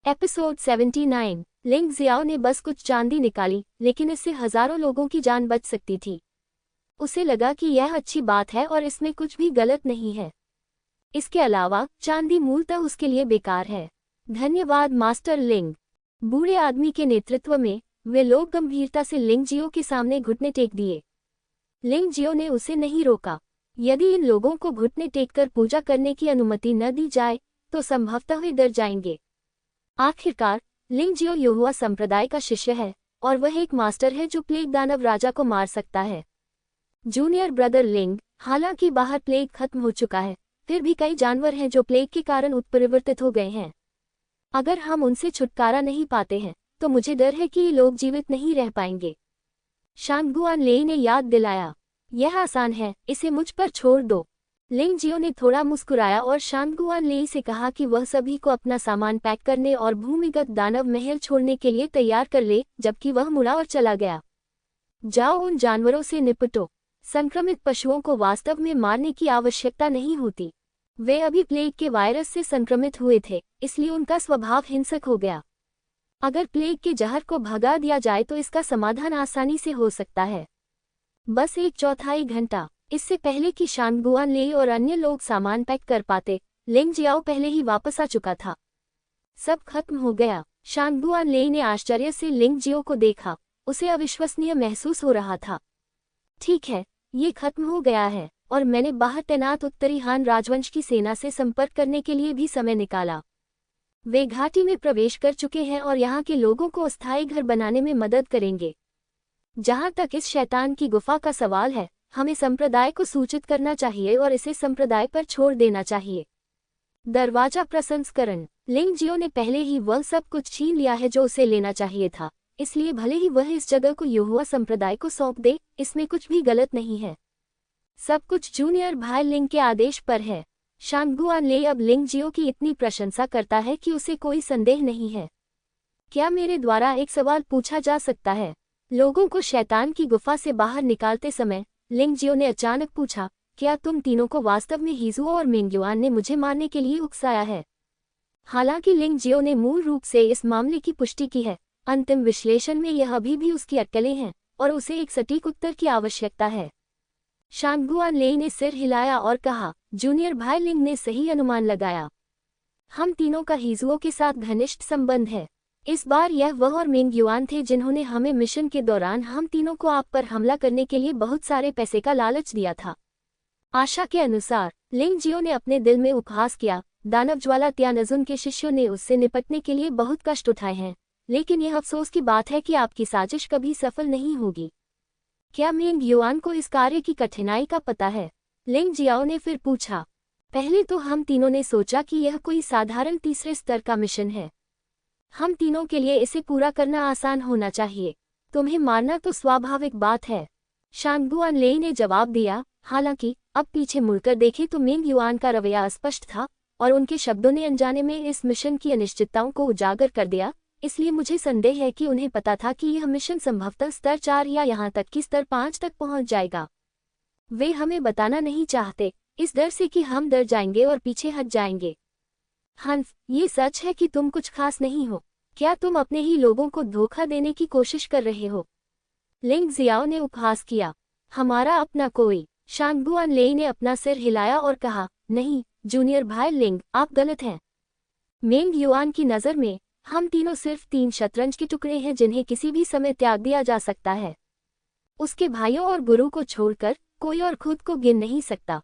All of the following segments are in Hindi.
एपिसोड 79। लिंग जियाओ ने बस कुछ चांदी निकाली, लेकिन इससे हजारों लोगों की जान बच सकती थी। उसे लगा कि यह अच्छी बात है और इसमें कुछ भी गलत नहीं है। इसके अलावा चांदी मूलतः उसके लिए बेकार है। धन्यवाद मास्टर लिंग। बूढ़े आदमी के नेतृत्व में वे लोग गंभीरता से लिंग जियो के सामने घुटने टेक दिए। लिंग जियो ने उसे नहीं रोका। यदि इन लोगों को घुटने टेककर पूजा करने की अनुमति न दी जाए तो संभवतः वे डर जाएंगे। आखिरकार लिंग जियो यहोवा संप्रदाय का शिष्य है और वह एक मास्टर है जो प्लेग दानव राजा को मार सकता है। जूनियर ब्रदर लिंग, हालांकि बाहर प्लेग खत्म हो चुका है, फिर भी कई जानवर हैं जो प्लेग के कारण उत्परिवर्तित हो गए हैं। अगर हम उनसे छुटकारा नहीं पाते हैं तो मुझे डर है कि ये लोग जीवित नहीं रह पाएंगे। शांगगुआन लेई ने याद दिलाया। यह आसान है, इसे मुझ पर छोड़ दो। लिंग जियो ने थोड़ा मुस्कुराया और शांगगुआन लेई से कहा कि वह सभी को अपना सामान पैक करने और भूमिगत दानव महल छोड़ने के लिए तैयार कर ले, जबकि वह मुड़ा और चला गया। जाओ उन जानवरों से निपटो। संक्रमित पशुओं को वास्तव में मारने की आवश्यकता नहीं होती। वे अभी प्लेग के वायरस से संक्रमित हुए थे, इसलिए उनका स्वभाव हिंसक हो गया। अगर प्लेग के जहर को भगा दिया जाए तो इसका समाधान आसानी से हो सकता है। बस 1/4 घंटा। इससे पहले कि शांगगुआन लेई और अन्य लोग सामान पैक कर पाते, लिंग जियाओ पहले ही वापस आ चुका था। सब खत्म हो गया। शांगगुआन लेई ने आश्चर्य से लिंग जियो को देखा। उसे अविश्वसनीय महसूस हो रहा था। ठीक है, ये खत्म हो गया है और मैंने बाहर तैनात उत्तरी हान राजवंश की सेना से संपर्क करने के लिए भी समय निकाला। वे घाटी में प्रवेश कर चुके हैं और यहाँ के लोगों को अस्थायी घर बनाने में मदद करेंगे। जहाँ तक इस शैतान की गुफा का सवाल है, हमें संप्रदाय को सूचित करना चाहिए और इसे संप्रदाय पर छोड़ देना चाहिए। दरवाजा प्रसंस्करण। लिंग जियो ने पहले ही वह सब कुछ छीन लिया है जो उसे लेना चाहिए था, इसलिए भले ही वह इस जगह को यहोवा संप्रदाय को सौंप दे, इसमें कुछ भी गलत नहीं है। सब कुछ जूनियर भाई लिंग के आदेश पर है। शांगगुआन लेई अब लिंग जियो की इतनी प्रशंसा करता है कि उसे कोई संदेह नहीं है। क्या मेरे द्वारा एक सवाल पूछा जा सकता है? लोगों को शैतान की गुफा से बाहर निकालते समय लिंग जियो ने अचानक पूछा, क्या तुम तीनों को वास्तव में हीजुओ और मेंगयुआन ने मुझे मारने के लिए उकसाया है? हालांकि लिंग जियो ने मूल रूप से इस मामले की पुष्टि की है, अंतिम विश्लेषण में यह अभी भी उसकी अटकलें हैं और उसे एक सटीक उत्तर की आवश्यकता है। शांगगुआन लेई ने सिर हिलाया और कहा, जूनियर भाई लिंग ने सही अनुमान लगाया। हम तीनों का हीजुओ के साथ घनिष्ठ संबंध है। इस बार यह वह और मेंगयुआन थे जिन्होंने हमें मिशन के दौरान हम तीनों को आप पर हमला करने के लिए बहुत सारे पैसे का लालच दिया था। आशा के अनुसार लिंग जियो ने अपने दिल में उपहास किया, दानव ज्वाला त्यानजुन के शिष्यों ने उससे निपटने के लिए बहुत कष्ट उठाए हैं, लेकिन यह अफसोस की बात है कि आपकी साजिश कभी सफल नहीं होगी। क्या मेंगयुआन को इस कार्य की कठिनाई का पता है? लिंग जियाओ ने फिर पूछा। पहले तो हम तीनों ने सोचा कि यह कोई साधारण तीसरे स्तर का मिशन है। हम तीनों के लिए इसे पूरा करना आसान होना चाहिए। तुम्हें मारना तो स्वाभाविक बात है, शांगगुआन लेई ने जवाब दिया। हालांकि अब पीछे मुड़कर देखें तो मेंगयुआन का रवैया स्पष्ट था और उनके शब्दों ने अनजाने में इस मिशन की अनिश्चितताओं को उजागर कर दिया, इसलिए मुझे संदेह है कि उन्हें पता था कि यह मिशन संभवतः स्तर 4 या यहाँ तक कि स्तर 5 तक पहुँच जाएगा। वे हमें बताना नहीं चाहते, इस डर से कि हम डर जाएंगे और पीछे हट जाएंगे। हंस, ये सच है कि तुम कुछ खास नहीं हो। क्या तुम अपने ही लोगों को धोखा देने की कोशिश कर रहे हो? लिंग जियाओ ने उपहास किया। हमारा अपना कोई? शांगगुआन लेई ने अपना सिर हिलाया और कहा, नहीं जूनियर भाई लिंग, आप गलत हैं। मेंगयुआन की नज़र में हम तीनों सिर्फ 3 शतरंज के टुकड़े हैं जिन्हें किसी भी समय त्याग दिया जा सकता है। उसके भाइयों और गुरु को छोड़कर कोई और खुद को गिन नहीं सकता।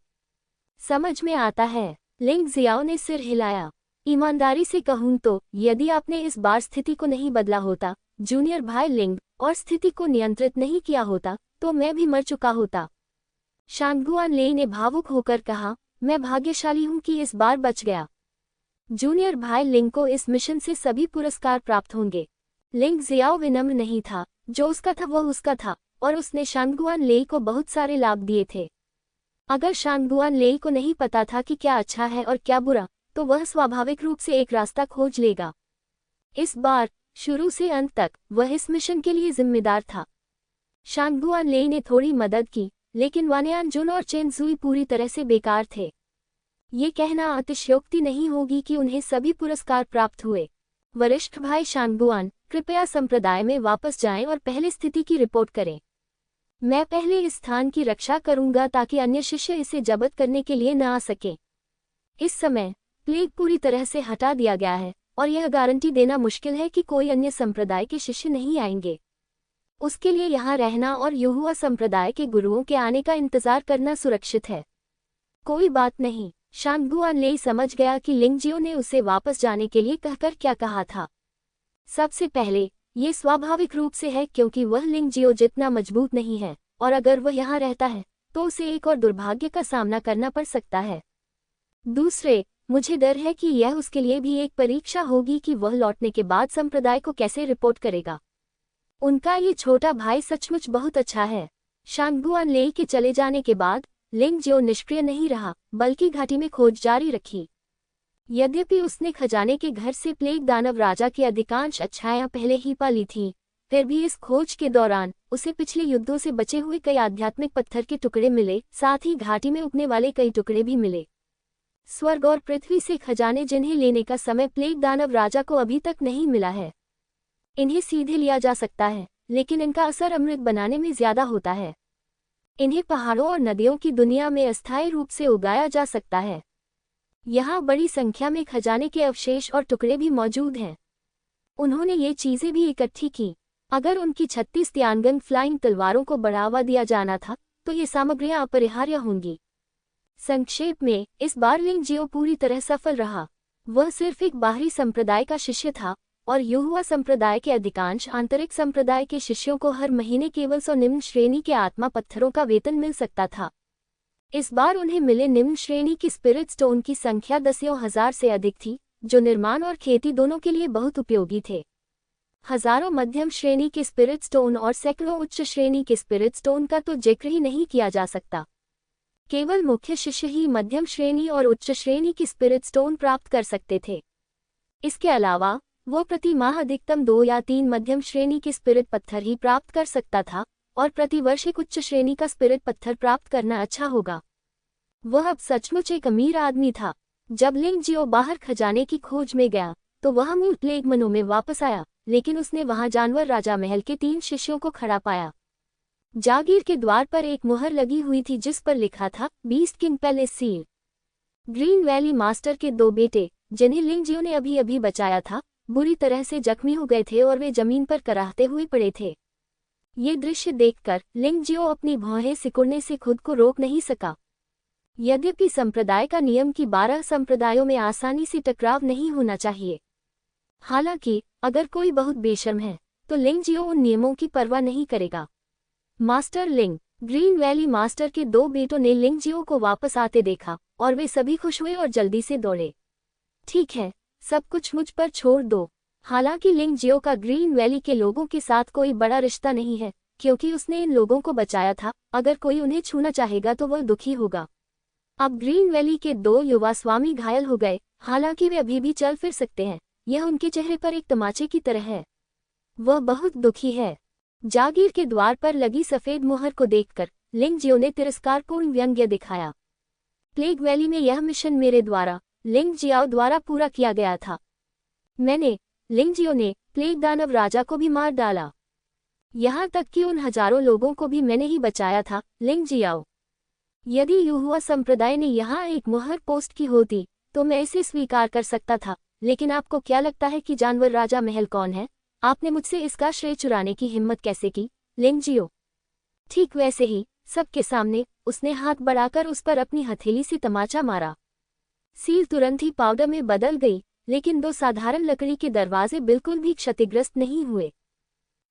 समझ में आता है? लिंग जियाओ ने सिर हिलाया। ईमानदारी से कहूं तो यदि आपने इस बार स्थिति को नहीं बदला होता जूनियर भाई लिंग, और स्थिति को नियंत्रित नहीं किया होता, तो मैं भी मर चुका होता। शांगगुआन लेई ने भावुक होकर कहा, मैं भाग्यशाली हूं कि इस बार बच गया। जूनियर भाई लिंग को इस मिशन से सभी पुरस्कार प्राप्त होंगे। लिंग जियाओ विनम्र नहीं था, जो उसका था वह उसका था और उसने शांगगुआन लेई को बहुत सारे लाभ दिए थे। अगर शांगगुआन लेई को नहीं पता था कि क्या अच्छा है और क्या बुरा, तो वह स्वाभाविक रूप से एक रास्ता खोज लेगा। इस बार शुरू से अंत तक वह इस मिशन के लिए जिम्मेदार था। शांगगुआन लेई ने थोड़ी मदद की, लेकिन वानयान जुन और चेन जुई पूरी तरह से बेकार थे। ये कहना अतिशयोक्ति नहीं होगी कि उन्हें सभी पुरस्कार प्राप्त हुए। वरिष्ठ भाई शांगुआन, कृपया संप्रदाय में वापस जाएं और पहले स्थिति की रिपोर्ट करें। मैं पहले इस स्थान की रक्षा करूंगा ताकि अन्य शिष्य इसे जब्त करने के लिए न आ सके। इस समय प्लेग पूरी तरह से हटा दिया गया है और यह गारंटी देना मुश्किल है कि कोई अन्य संप्रदाय के शिष्य नहीं आएंगे। उसके लिए यहाँ रहना और युहुआ संप्रदाय के गुरुओं के आने का इंतजार करना सुरक्षित है। कोई बात नहीं, शांगुआन ले समझ गया कि लिंगजियो ने उसे वापस जाने के लिए कहकर क्या कहा था। सबसे पहले ये स्वाभाविक रूप से है क्योंकि वह लिंगजियो जितना मजबूत नहीं है और अगर वह यहाँ रहता है तो उसे एक और दुर्भाग्य का सामना करना पड़ सकता है। दूसरे, मुझे डर है कि यह उसके लिए भी एक परीक्षा होगी कि वह लौटने के बाद संप्रदाय को कैसे रिपोर्ट करेगा। उनका ये छोटा भाई सचमुच बहुत अच्छा है। शांगुआन ले के चले जाने के बाद लिंगजियो निष्क्रिय नहीं रहा बल्कि घाटी में खोज जारी रखी। यद्यपि उसने खजाने के घर से प्लेग दानव राजा की अधिकांश अच्छाइयां पहले ही पा ली थीं, फिर भी इस खोज के दौरान उसे पिछले युद्धों से बचे हुए कई आध्यात्मिक पत्थर के टुकड़े मिले, साथ ही घाटी में उगने वाले कई टुकड़े भी मिले। स्वर्ग और पृथ्वी से खजाने जिन्हें लेने का समय प्लेग दानव राजा को अभी तक नहीं मिला है। इन्हें सीधे लिया जा सकता है लेकिन इनका असर अमृत बनाने में ज्यादा होता है। इन्हें पहाड़ों और नदियों की दुनिया में अस्थायी रूप से उगाया जा सकता है। यहाँ बड़ी संख्या में खजाने के अवशेष और टुकड़े भी मौजूद हैं। उन्होंने ये चीजें भी इकट्ठी की। अगर उनकी 36 तियानगन फ्लाइंग तलवारों को बढ़ावा दिया जाना था तो ये सामग्रियां अपरिहार्य होंगी। संक्षेप में, इस बार लिंगजियो पूरी तरह सफल रहा। वह सिर्फ एक बाहरी संप्रदाय का शिष्य था और युहुआ संप्रदाय के अधिकांश आंतरिक संप्रदाय के शिष्यों को हर महीने केवल 100 निम्न श्रेणी के आत्मा पत्थरों का वेतन मिल सकता था। इस बार उन्हें मिले निम्न श्रेणी की स्पिरिट स्टोन की संख्या 10,000 से अधिक थी, जो निर्माण और खेती दोनों के लिए बहुत उपयोगी थे। हजारों मध्यम श्रेणी के स्पिरिट स्टोन और सैकड़ों उच्च श्रेणी के स्पिरिट स्टोन का तो जिक्र ही नहीं किया जा सकता। केवल मुख्य शिष्य ही मध्यम श्रेणी और उच्च श्रेणी की स्पिरिट स्टोन प्राप्त कर सकते थे। इसके अलावा वो प्रति माह अधिकतम 2 या 3 मध्यम श्रेणी के स्पिरिट पत्थर ही प्राप्त कर सकता था और प्रति वर्ष एक उच्च श्रेणी का स्पिरिट पत्थर प्राप्त करना अच्छा होगा। वह अब सचमुच एक अमीर आदमी था। जब लिंगजियो बाहर खजाने की खोज में गया तो वह मूल प्लेग मनो में वापस आया, लेकिन उसने वहां जानवर राजा महल के 3 शिष्यों को खड़ा पाया। जागीर के द्वार पर एक मुहर लगी हुई थी जिस पर लिखा था beast king palace seal. Green valley master के 2 बेटे, जिन्हें लिंगजियो ने अभी अभी बचाया था, बुरी तरह से जख्मी हो गए थे और वे जमीन पर कराहते हुए पड़े थे। ये दृश्य देखकर लिंगजियो अपनी भौहें सिकुड़ने से खुद को रोक नहीं सका। यद्यपि संप्रदाय का नियम कि 12 संप्रदायों में आसानी से टकराव नहीं होना चाहिए। हालांकि अगर कोई बहुत बेशर्म है तो लिंगजियो उन नियमों की परवाह नहीं करेगा। मास्टर लिंग, ग्रीन वैली मास्टर के 2 बेटों ने लिंगजियो को वापस आते देखा और वे सभी खुश हुए और जल्दी से दौड़े। ठीक है, सब कुछ मुझ पर छोड़ दो। हालांकि लिंगजियो का ग्रीन वैली के लोगों के साथ कोई बड़ा रिश्ता नहीं है क्योंकि उसने इन लोगों को बचाया था। अगर कोई उन्हें छूना चाहेगा तो वह दुखी होगा। अब ग्रीन वैली के 2 युवा स्वामी घायल हो गए, हालांकि वे अभी भी चल फिर सकते हैं। यह उनके चेहरे पर एक तमाचे की तरह है। वह बहुत दुखी है। जागीर के द्वार पर लगी सफेद मुहर को देखकर लिंगजियो ने तिरस्कारपूर्ण व्यंग्य दिखाया। प्लेग वैली में यह मिशन मेरे द्वारा, लिंगजियाओ द्वारा पूरा किया गया था। लिंगजियो ने प्लेग दानव राजा को भी मार डाला। यहाँ तक कि उन हजारों लोगों को भी मैंने ही बचाया था। लिंगजियाओ, यदि युहुआ संप्रदाय ने यहाँ एक मुहर पोस्ट की होती तो मैं इसे स्वीकार कर सकता था, लेकिन आपको क्या लगता है कि जानवर राजा महल कौन है? आपने मुझसे इसका श्रेय चुराने की हिम्मत कैसे की, लिंगजियो? ठीक वैसे ही सबके सामने उसने हाथ बढ़ाकर उस पर अपनी हथेली से तमाचा मारा। सील तुरंत ही पाउडर में बदल गई, लेकिन 2 साधारण लकड़ी के दरवाजे बिल्कुल भी क्षतिग्रस्त नहीं हुए।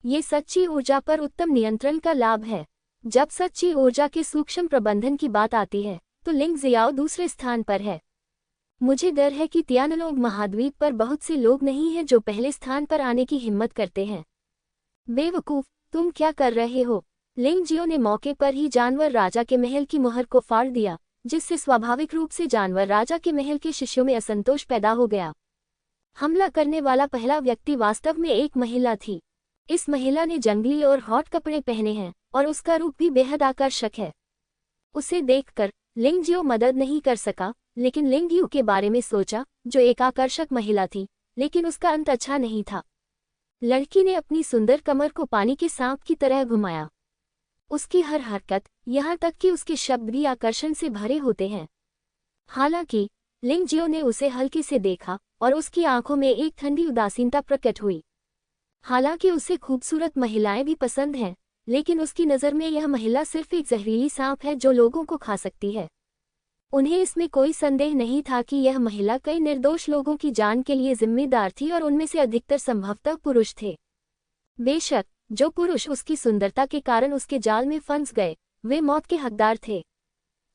ये सच्ची ऊर्जा पर उत्तम नियंत्रण का लाभ है। जब सच्ची ऊर्जा के सूक्ष्म प्रबंधन की बात आती है तो लिंगजियाओ दूसरे स्थान पर है। मुझे डर है कि तियानलोग महाद्वीप पर बहुत से लोग नहीं हैं जो पहले स्थान पर आने की हिम्मत करते हैं। बेवकूफ, तुम क्या कर रहे हो? लिंगजियो ने मौके पर ही जानवर राजा के महल की मुहर को फाड़ दिया, जिससे स्वाभाविक रूप से जानवर राजा के महल के शिष्यों में असंतोष पैदा हो गया। हमला करने वाला पहला व्यक्ति वास्तव में एक महिला थी। इस महिला ने जंगली और हॉट कपड़े पहने हैं और उसका रूप भी बेहद आकर्षक है। उसे देखकर लिंगजियो मदद नहीं कर सका, लेकिन लिंगयू के बारे में सोचा, जो एक आकर्षक महिला थी लेकिन उसका अंत अच्छा नहीं था। लड़की ने अपनी सुंदर कमर को पानी के सांप की तरह घुमाया। उसकी हर हरकत, यहाँ तक कि उसके शब्द भी आकर्षण से भरे होते हैं। हालांकि लिंग जियो ने उसे हल्के से देखा और उसकी आंखों में एक ठंडी उदासीनता प्रकट हुई। हालांकि उसे खूबसूरत महिलाएं भी पसंद हैं, लेकिन उसकी नज़र में यह महिला सिर्फ एक जहरीली सांप है जो लोगों को खा सकती है। उन्हें इसमें कोई संदेह नहीं था कि यह महिला कई निर्दोष लोगों की जान के लिए जिम्मेदार थी और उनमें से अधिकतर संभवतः पुरुष थे। बेशक जो पुरुष उसकी सुंदरता के कारण उसके जाल में फंस गए, वे मौत के हकदार थे,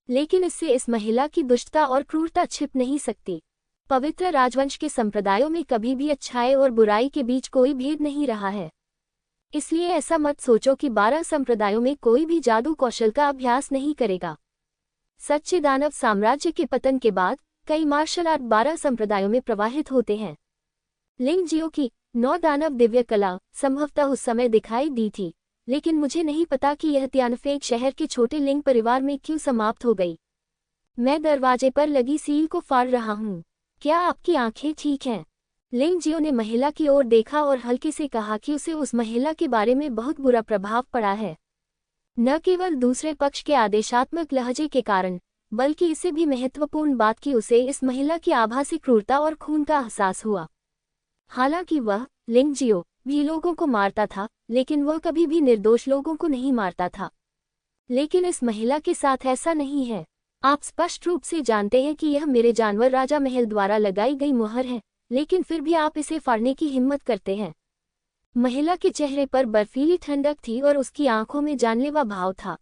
लेकिन इससे इस महिला की दुष्टता और क्रूरता छिप नहीं सकती। पवित्र राजवंश के संप्रदायों में कभी भी अच्छाई और बुराई के बीच कोई भेद नहीं रहा है। इसलिए ऐसा मत सोचो कि 12 संप्रदायों में कोई भी जादू कौशल का अभ्यास नहीं करेगा। सच्चे दानव साम्राज्य के पतन के बाद कई मार्शल आर्ट 12 संप्रदायों में प्रवाहित होते हैं। लिंग जियो की 9 दानव दिव्य कला संभवतः उस समय दिखाई दी थी, लेकिन मुझे नहीं पता कि यह त्यानफेक शहर के छोटे लिंग परिवार में क्यों समाप्त हो गई। मैं दरवाजे पर लगी सील को फाड़ रहा हूँ। क्या आपकी आंखें ठीक हैं? लिंग जियो ने महिला की ओर देखा और हल्के से कहा कि उसे उस महिला के बारे में बहुत बुरा प्रभाव पड़ा है, न केवल दूसरे पक्ष के आदेशात्मक लहजे के कारण, बल्कि इससे भी महत्वपूर्ण बात कि उसे इस महिला की आभासी क्रूरता और खून का एहसास हुआ। हालांकि वह लिंग जियो भी लोगों को मारता था, लेकिन वह कभी भी निर्दोष लोगों को नहीं मारता था। लेकिन इस महिला के साथ ऐसा नहीं है। आप स्पष्ट रूप से जानते हैं कि यह मेरे जानवर राजा महल द्वारा लगाई गई मुहर है, लेकिन फिर भी आप इसे फाड़ने की हिम्मत करते हैं। महिला के चेहरे पर बर्फीली ठंडक थी और उसकी आंखों में जानलेवा भाव था।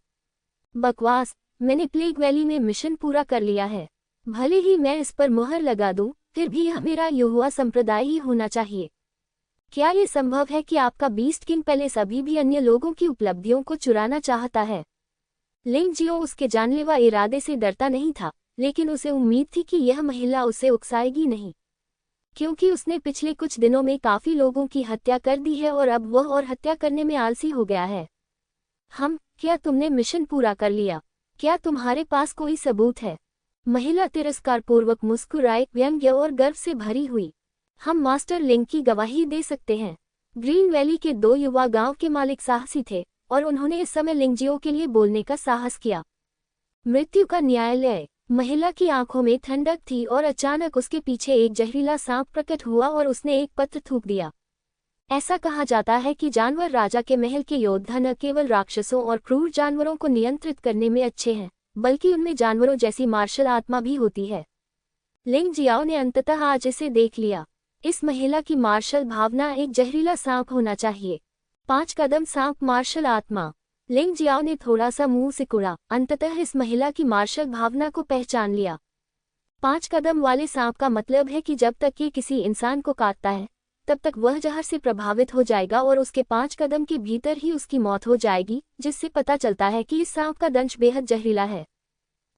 बकवास, मैंने प्लेग वैली में मिशन पूरा कर लिया है। भले ही मैं इस पर मुहर लगा दूं, फिर भी यह मेरा युवा संप्रदाय ही होना चाहिए। क्या ये संभव है कि आपका बीस्ट किंग पैलेस अभी भी अन्य लोगों की उपलब्धियों को चुराना चाहता है? लिंग जियो उसके जानलेवा इरादे से डरता नहीं था, लेकिन उसे उम्मीद थी कि यह महिला उसे उकसाएगी नहीं, क्योंकि उसने पिछले कुछ दिनों में काफी लोगों की हत्या कर दी है और अब वह और हत्या करने में आलसी हो गया है। क्या तुमने मिशन पूरा कर लिया? क्या तुम्हारे पास कोई सबूत है? महिला तिरस्कारपूर्वक मुस्कुराए, व्यंग्य और गर्व से भरी हुई। हम मास्टर लिंग की गवाही दे सकते हैं। ग्रीन वैली के 2 युवा गांव के मालिक साहसी थे और उन्होंने इस समय लिंग जियो के लिए बोलने का साहस किया। मृत्यु का न्यायालय। महिला की आंखों में ठंडक थी और अचानक उसके पीछे एक जहरीला सांप प्रकट हुआ और उसने एक पत्र थूक दिया। ऐसा कहा जाता है कि जानवर राजा के महल के योद्धा न केवल राक्षसों और क्रूर जानवरों को नियंत्रित करने में अच्छे हैं, बल्कि उनमें जानवरों जैसी मार्शल आत्मा भी होती है। लिंग जियाओ ने अंततः आज इसे देख लिया। इस महिला की मार्शल भावना एक जहरीला सांप होना चाहिए। 5 कदम सांप मार्शल आत्मा। लिंग जियाओ ने थोड़ा सा मुंह सिकुड़ा, अंततः इस महिला की मार्शल भावना को पहचान लिया। 5 कदम वाले सांप का मतलब है कि जब तक ये किसी इंसान को काटता है, तब तक वह जहर से प्रभावित हो जाएगा और उसके 5 कदम के भीतर ही उसकी मौत हो जाएगी, जिससे पता चलता है कि इस सांप का दंश बेहद जहरीला है।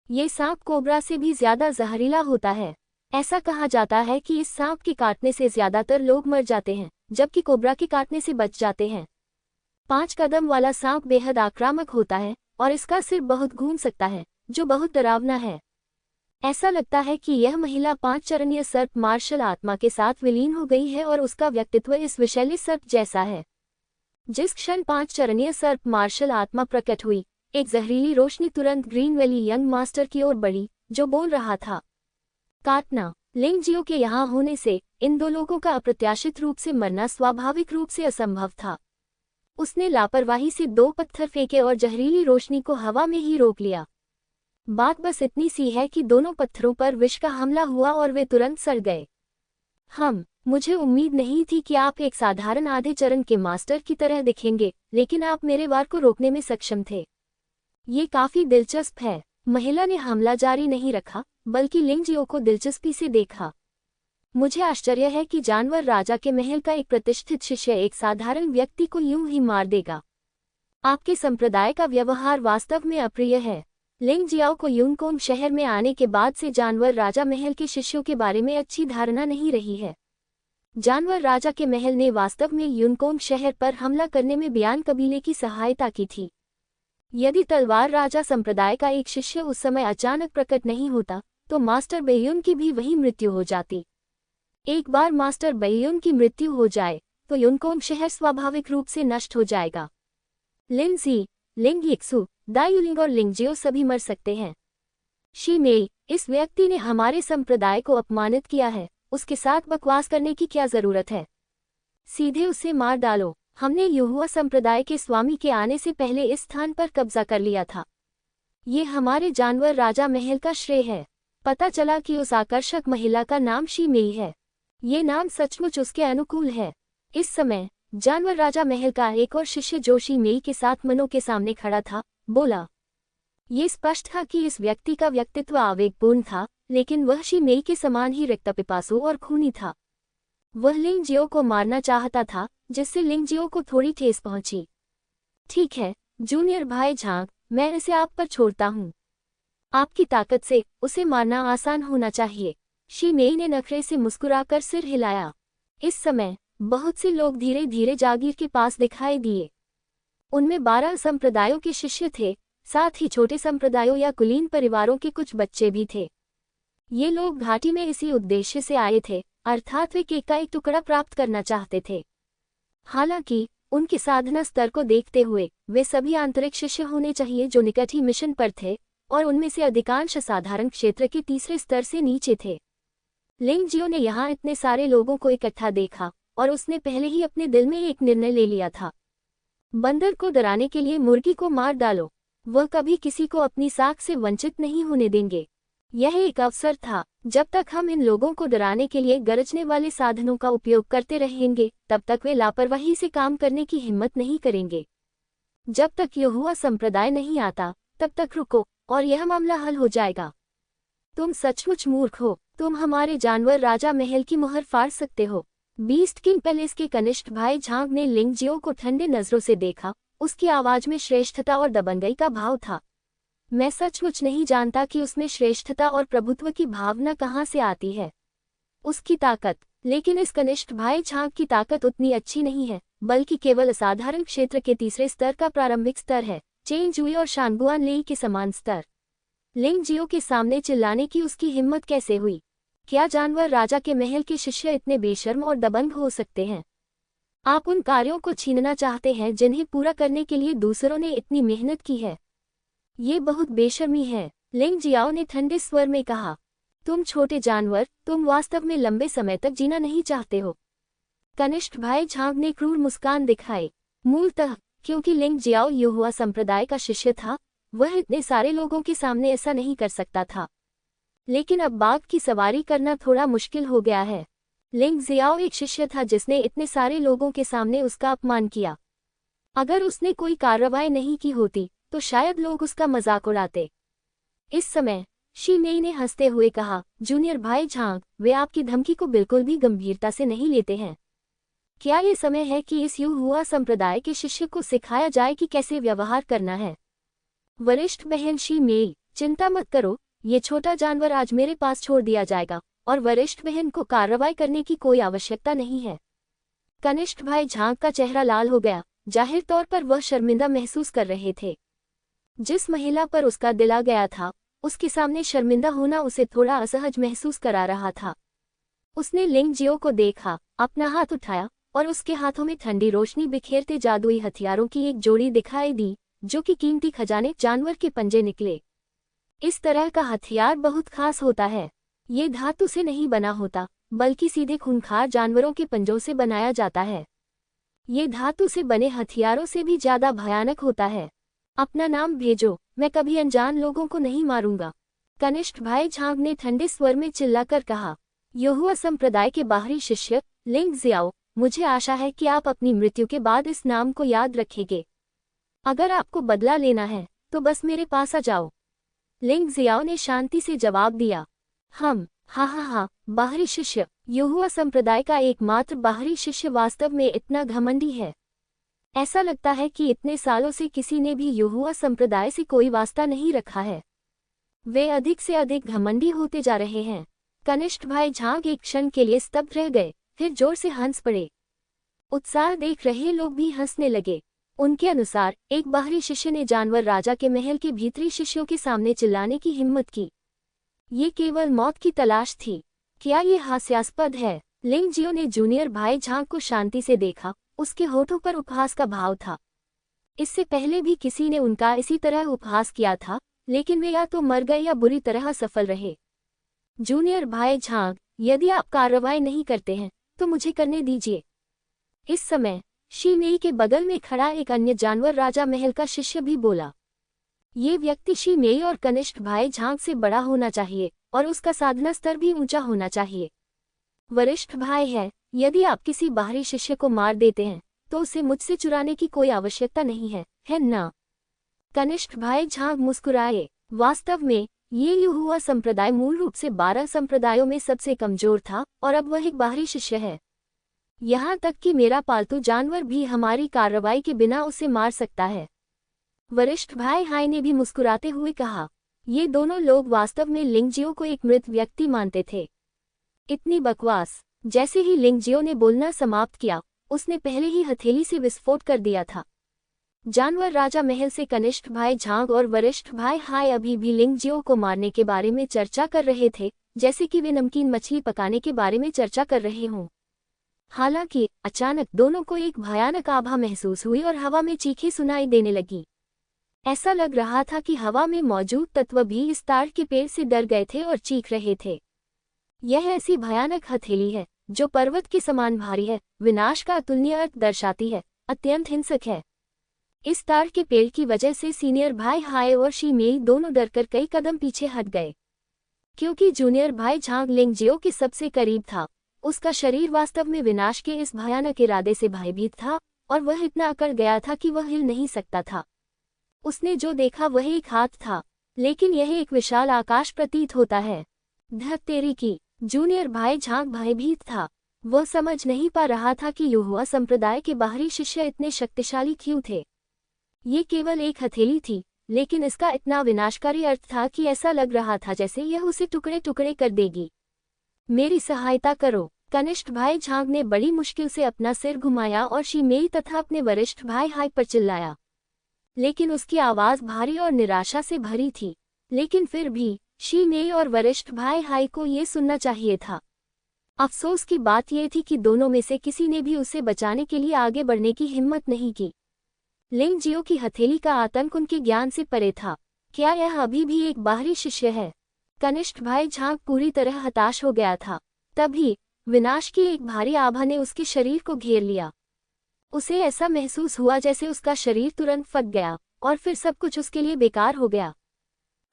ये सांप कोबरा से भी ज्यादा जहरीला होता है। ऐसा कहा जाता है कि इस सांप के काटने से ज्यादातर लोग मर जाते हैं, जबकि कोबरा के काटने से बच जाते हैं। 5 कदम वाला सांप बेहद आक्रामक होता है और इसका सिर बहुत घूम सकता है, जो बहुत डरावना है। ऐसा लगता है कि यह महिला 5 चरणीय सर्प मार्शल आत्मा के साथ विलीन हो गई है और उसका व्यक्तित्व इस विषैले सर्प जैसा है। जिस क्षण 5 चरणीय सर्प मार्शल आत्मा प्रकट हुई, एक जहरीली रोशनी तुरंत ग्रीन वैली यंग मास्टर की ओर बढ़ी, जो बोल रहा था, काटना। लिंग जियो के यहाँ होने से इन 2 लोगों का अप्रत्याशित रूप से मरना स्वाभाविक रूप से असंभव था। उसने लापरवाही से 2 पत्थर फेंके और जहरीली रोशनी को हवा में ही रोक लिया। बात बस इतनी सी है कि दोनों पत्थरों पर विष का हमला हुआ और वे तुरंत सड़ गए। मुझे उम्मीद नहीं थी कि आप एक साधारण आधे चरण के मास्टर की तरह दिखेंगे, लेकिन आप मेरे वार को रोकने में सक्षम थे। ये काफी दिलचस्प है। महिला ने हमला जारी नहीं रखा, बल्कि लिंग जियो को दिलचस्पी से देखा। मुझे आश्चर्य है कि जानवर राजा के महल का एक प्रतिष्ठित शिष्य एक साधारण व्यक्ति को यूं ही मार देगा। आपके संप्रदाय का व्यवहार वास्तव में अप्रिय है। लिंग जियाओ को यूनकोंग शहर में आने के बाद से जानवर राजा महल के शिष्यों के बारे में अच्छी धारणा नहीं रही है। जानवर राजा के महल ने वास्तव में यूनकोंग शहर पर हमला करने में बियान कबीले की सहायता की थी। यदि तलवार राजा संप्रदाय का एक शिष्य उस समय अचानक प्रकट नहीं होता, तो मास्टर बेयुन की भी वही मृत्यु हो जाती। एक बार मास्टर बय्युन की मृत्यु हो जाए तो युनकोंग शहर स्वाभाविक रूप से नष्ट हो जाएगा। लिंजी, लिंग यिक्सु, दायुलिंग और लिंगजियो सभी मर सकते हैं। शी मेई, इस व्यक्ति ने हमारे संप्रदाय को अपमानित किया है, उसके साथ बकवास करने की क्या जरूरत है? सीधे उसे मार डालो। हमने युहुआ संप्रदाय के स्वामी के आने से पहले इस स्थान पर कब्जा कर लिया था। ये हमारे जानवर राजा महल का श्रेय है। पता चला कि उस आकर्षक महिला का नाम शी मेई है। ये नाम सचमुच उसके अनुकूल है। इस समय जानवर राजा महल का एक और शिष्य जो शी मेई के साथ मनो के सामने खड़ा था, बोला। ये स्पष्ट था कि इस व्यक्ति का व्यक्तित्व आवेगपूर्ण था, लेकिन वह शी मेई के समान ही रक्तपिपासु और खूनी था। वह लिंगजियो को मारना चाहता था, जिससे लिंगजियो को थोड़ी ठेस पहुंची। ठीक है जूनियर भाई झांग, मैं इसे आप पर छोड़ता हूँ। आपकी ताकत से उसे मारना आसान होना चाहिए। शी मेई ने नखरे से मुस्कुराकर सिर हिलाया। इस समय बहुत से लोग धीरे धीरे जागीर के पास दिखाई दिए। उनमें 12 संप्रदायों के शिष्य थे, साथ ही छोटे संप्रदायों या कुलीन परिवारों के कुछ बच्चे भी थे। ये लोग घाटी में इसी उद्देश्य से आए थे, अर्थात वे केक का एक टुकड़ा प्राप्त करना चाहते थे। हालांकि उनके साधना स्तर को देखते हुए वे सभी आंतरिक शिष्य होने चाहिए जो निकट ही मिशन पर थे, और उनमें से अधिकांश साधारण क्षेत्र के तीसरे स्तर से नीचे थे। लिंगजियो ने यहाँ इतने सारे लोगों को इकट्ठा देखा और उसने पहले ही अपने दिल में एक निर्णय ले लिया था। बंदर को डराने के लिए मुर्गी को मार डालो। वह कभी किसी को अपनी साख से वंचित नहीं होने देंगे। यह एक अवसर था। जब तक हम इन लोगों को डराने के लिए गरजने वाले साधनों का उपयोग करते रहेंगे, तब तक वे लापरवाही से काम करने की हिम्मत नहीं करेंगे। जब तक युहुआ संप्रदाय नहीं आता, तब तक रुको और यह मामला हल हो जाएगा। तुम सचमुच मूर्ख हो। तुम हमारे जानवर राजा महल की मुहर फाड़ सकते हो। बीस्ट किंग पैलेस के कनिष्ठ भाई झांग ने लिंगजियो को ठंडे नजरों से देखा। उसकी आवाज में श्रेष्ठता और दबंगई का भाव था। मैं सचमुच नहीं जानता कि उसमें श्रेष्ठता और प्रभुत्व की भावना कहाँ से आती है। उसकी ताकत, लेकिन इस कनिष्ठ भाई झांग की ताकत उतनी अच्छी नहीं है, बल्कि केवल असाधारण क्षेत्र के तीसरे स्तर का प्रारंभिक स्तर है, चेंजुई और शानगुआन लेई के समान स्तर। लिंगजियो के सामने चिल्लाने की उसकी हिम्मत कैसे हुई? क्या जानवर राजा के महल के शिष्य इतने बेशर्म और दबंग हो सकते हैं? आप उन कार्यों को छीनना चाहते हैं जिन्हें पूरा करने के लिए दूसरों ने इतनी मेहनत की है। ये बहुत बेशर्मी है, लिंगजियाओ ने ठंडे स्वर में कहा। तुम छोटे जानवर, तुम वास्तव में लंबे समय तक जीना नहीं चाहते हो। कनिष्ठ भाई झांग ने क्रूर मुस्कान दिखाई। मूलतः क्योंकि लिंगजियाओ युहुआ संप्रदाय का शिष्य था, वह इतने सारे लोगों के सामने ऐसा नहीं कर सकता था। लेकिन अब बाघ की सवारी करना थोड़ा मुश्किल हो गया है। लिंगजियाओ एक शिष्य था जिसने इतने सारे लोगों के सामने उसका अपमान किया। अगर उसने कोई कार्रवाई नहीं की होती तो शायद लोग उसका मजाक उड़ाते। इस समय शी मेई ने हंसते हुए कहा, जूनियर भाई झांग, वे आपकी धमकी को बिल्कुल भी गंभीरता से नहीं लेते हैं। क्या ये समय है कि इस युहुआ संप्रदाय के शिष्य को सिखाया जाए कि कैसे व्यवहार करना है? वरिष्ठ बहन शी मेई, चिंता मत करो, ये छोटा जानवर आज मेरे पास छोड़ दिया जाएगा और वरिष्ठ बहन को कार्रवाई करने की कोई आवश्यकता नहीं है। कनिष्ठ भाई झांग का चेहरा लाल हो गया। जाहिर तौर पर वह शर्मिंदा महसूस कर रहे थे। जिस महिला पर उसका दिल आ गया था, उसके सामने शर्मिंदा होना उसे थोड़ा असहज महसूस करा रहा था। उसने लिंगजियो को देखा, अपना हाथ उठाया और उसके हाथों में ठंडी रोशनी बिखेरते जादुई हथियारों की एक जोड़ी दिखाई दी, जो कि कीमती खजाने जानवर के पंजे निकले। इस तरह का हथियार बहुत खास होता है। ये धातु से नहीं बना होता, बल्कि सीधे खूंखार जानवरों के पंजों से बनाया जाता है। ये धातु से बने हथियारों से भी ज्यादा भयानक होता है। अपना नाम भेजो, मैं कभी अनजान लोगों को नहीं मारूंगा। कनिष्ठ भाई झांग ने ठंडे स्वर में चिल्लाकर कहा। युहुआ संप्रदाय के बाहरी शिष्य लिंगजियाओ, मुझे आशा है कि आप अपनी मृत्यु के बाद इस नाम को याद रखेंगे। अगर आपको बदला लेना है तो बस मेरे पास आ जाओ। लिंगजियाओ ने शांति से जवाब दिया। हाँ, बाहरी शिष्य। युहुआ संप्रदाय का एकमात्र बाहरी शिष्य वास्तव में इतना घमंडी है। ऐसा लगता है कि इतने सालों से किसी ने भी युहुआ संप्रदाय से कोई वास्ता नहीं रखा है। वे अधिक से अधिक घमंडी होते जा रहे हैं। कनिष्ठ भाई झांग एक क्षण के लिए स्तब्ध रह गए, फिर जोर से हंस पड़े। उत्साह देख रहे लोग भी हंसने लगे। उनके अनुसार एक बाहरी शिष्य ने जानवर राजा के महल के भीतरी शिष्यों के सामने चिल्लाने की हिम्मत की। ये केवल मौत की तलाश थी। क्या ये हास्यास्पद है? लिंग जियो ने जूनियर भाई झांग को शांति से देखा, उसके होठों पर उपहास का भाव था। इससे पहले भी किसी ने उनका इसी तरह उपहास किया था, लेकिन वे या तो मर गए या बुरी तरह सफल रहे। जूनियर भाई झांग, यदि आप कार्रवाई नहीं करते हैं तो मुझे करने दीजिए। इस समय शी मेई के बगल में खड़ा एक अन्य जानवर राजा महल का शिष्य भी बोला। ये व्यक्ति शी मेई और कनिष्ठ भाई झांग से बड़ा होना चाहिए और उसका साधना स्तर भी ऊंचा होना चाहिए। वरिष्ठ भाई है, यदि आप किसी बाहरी शिष्य को मार देते हैं तो उसे मुझसे चुराने की कोई आवश्यकता नहीं है ना? कनिष्ठ भाई झांग मुस्कुराए। वास्तव में ये युहुआ संप्रदाय मूल रूप से 12 संप्रदायों में सबसे कमजोर था और अब वह एक बाहरी शिष्य है। यहाँ तक कि मेरा पालतू जानवर भी हमारी कार्रवाई के बिना उसे मार सकता है। वरिष्ठ भाई हाई ने भी मुस्कुराते हुए कहा। ये दोनों लोग वास्तव में लिंगजियो को एक मृत व्यक्ति मानते थे। इतनी बकवास। जैसे ही लिंगजियो ने बोलना समाप्त किया, उसने पहले ही हथेली से विस्फोट कर दिया था। जानवर राजा महल से कनिष्ठ भाई झांग और वरिष्ठ भाई हाई अभी भी लिंगजियो को मारने के बारे में चर्चा कर रहे थे, जैसे कि वे नमकीन मछली पकाने के बारे में चर्चा कर रहे हों। हालांकि अचानक दोनों को एक भयानक आभा महसूस हुई और हवा में चीखें सुनाई देने लगी। ऐसा लग रहा था कि हवा में मौजूद तत्व भी इस ताड़ के पेड़ से डर गए थे और चीख रहे थे। यह ऐसी भयानक हथेली है जो पर्वत के समान भारी है, विनाश का अतुलनीय अर्थ दर्शाती है, अत्यंत हिंसक है। इस ताड़ के पेड़ की वजह से सीनियर भाई हाय और शी मेई दोनों डरकर कई कदम पीछे हट गए। क्योंकि जूनियर भाई झांग लिंगजियो के सबसे करीब था, उसका शरीर वास्तव में विनाश के इस भयानक इरादे से भयभीत था और वह इतना अकड़ गया था कि वह हिल नहीं सकता था। उसने जो देखा वह एक हाथ था, लेकिन यह एक विशाल आकाश प्रतीत होता है। धत तेरी की! जूनियर भाई झांग भयभीत था। वह समझ नहीं पा रहा था कि युहुआ संप्रदाय के बाहरी शिष्य इतने शक्तिशाली क्यों थे। ये केवल एक हथेली थी, लेकिन इसका इतना विनाशकारी अर्थ था कि ऐसा लग रहा था जैसे यह उसे टुकड़े टुकड़े कर देगी। मेरी सहायता करो! कनिष्ठ भाई झांग ने बड़ी मुश्किल से अपना सिर घुमाया और शी मेई तथा अपने वरिष्ठ भाई हाई पर चिल्लाया। लेकिन उसकी आवाज भारी और निराशा से भरी थी। लेकिन फिर भी शी मेई और वरिष्ठ भाई हाई को ये सुनना चाहिए था। अफसोस की बात यह थी कि दोनों में से किसी ने भी उसे बचाने के लिए आगे बढ़ने की हिम्मत नहीं की। लिंगजियो की हथेली का आतंक उनके ज्ञान से परे था। क्या यह अभी भी एक बाहरी शिष्य है? कनिष्ठ भाई झांग पूरी तरह हताश हो गया था। तभी विनाश की एक भारी आभा ने उसके शरीर को घेर लिया। उसे ऐसा महसूस हुआ जैसे उसका शरीर तुरंत फट गया और फिर सब कुछ उसके लिए बेकार हो गया।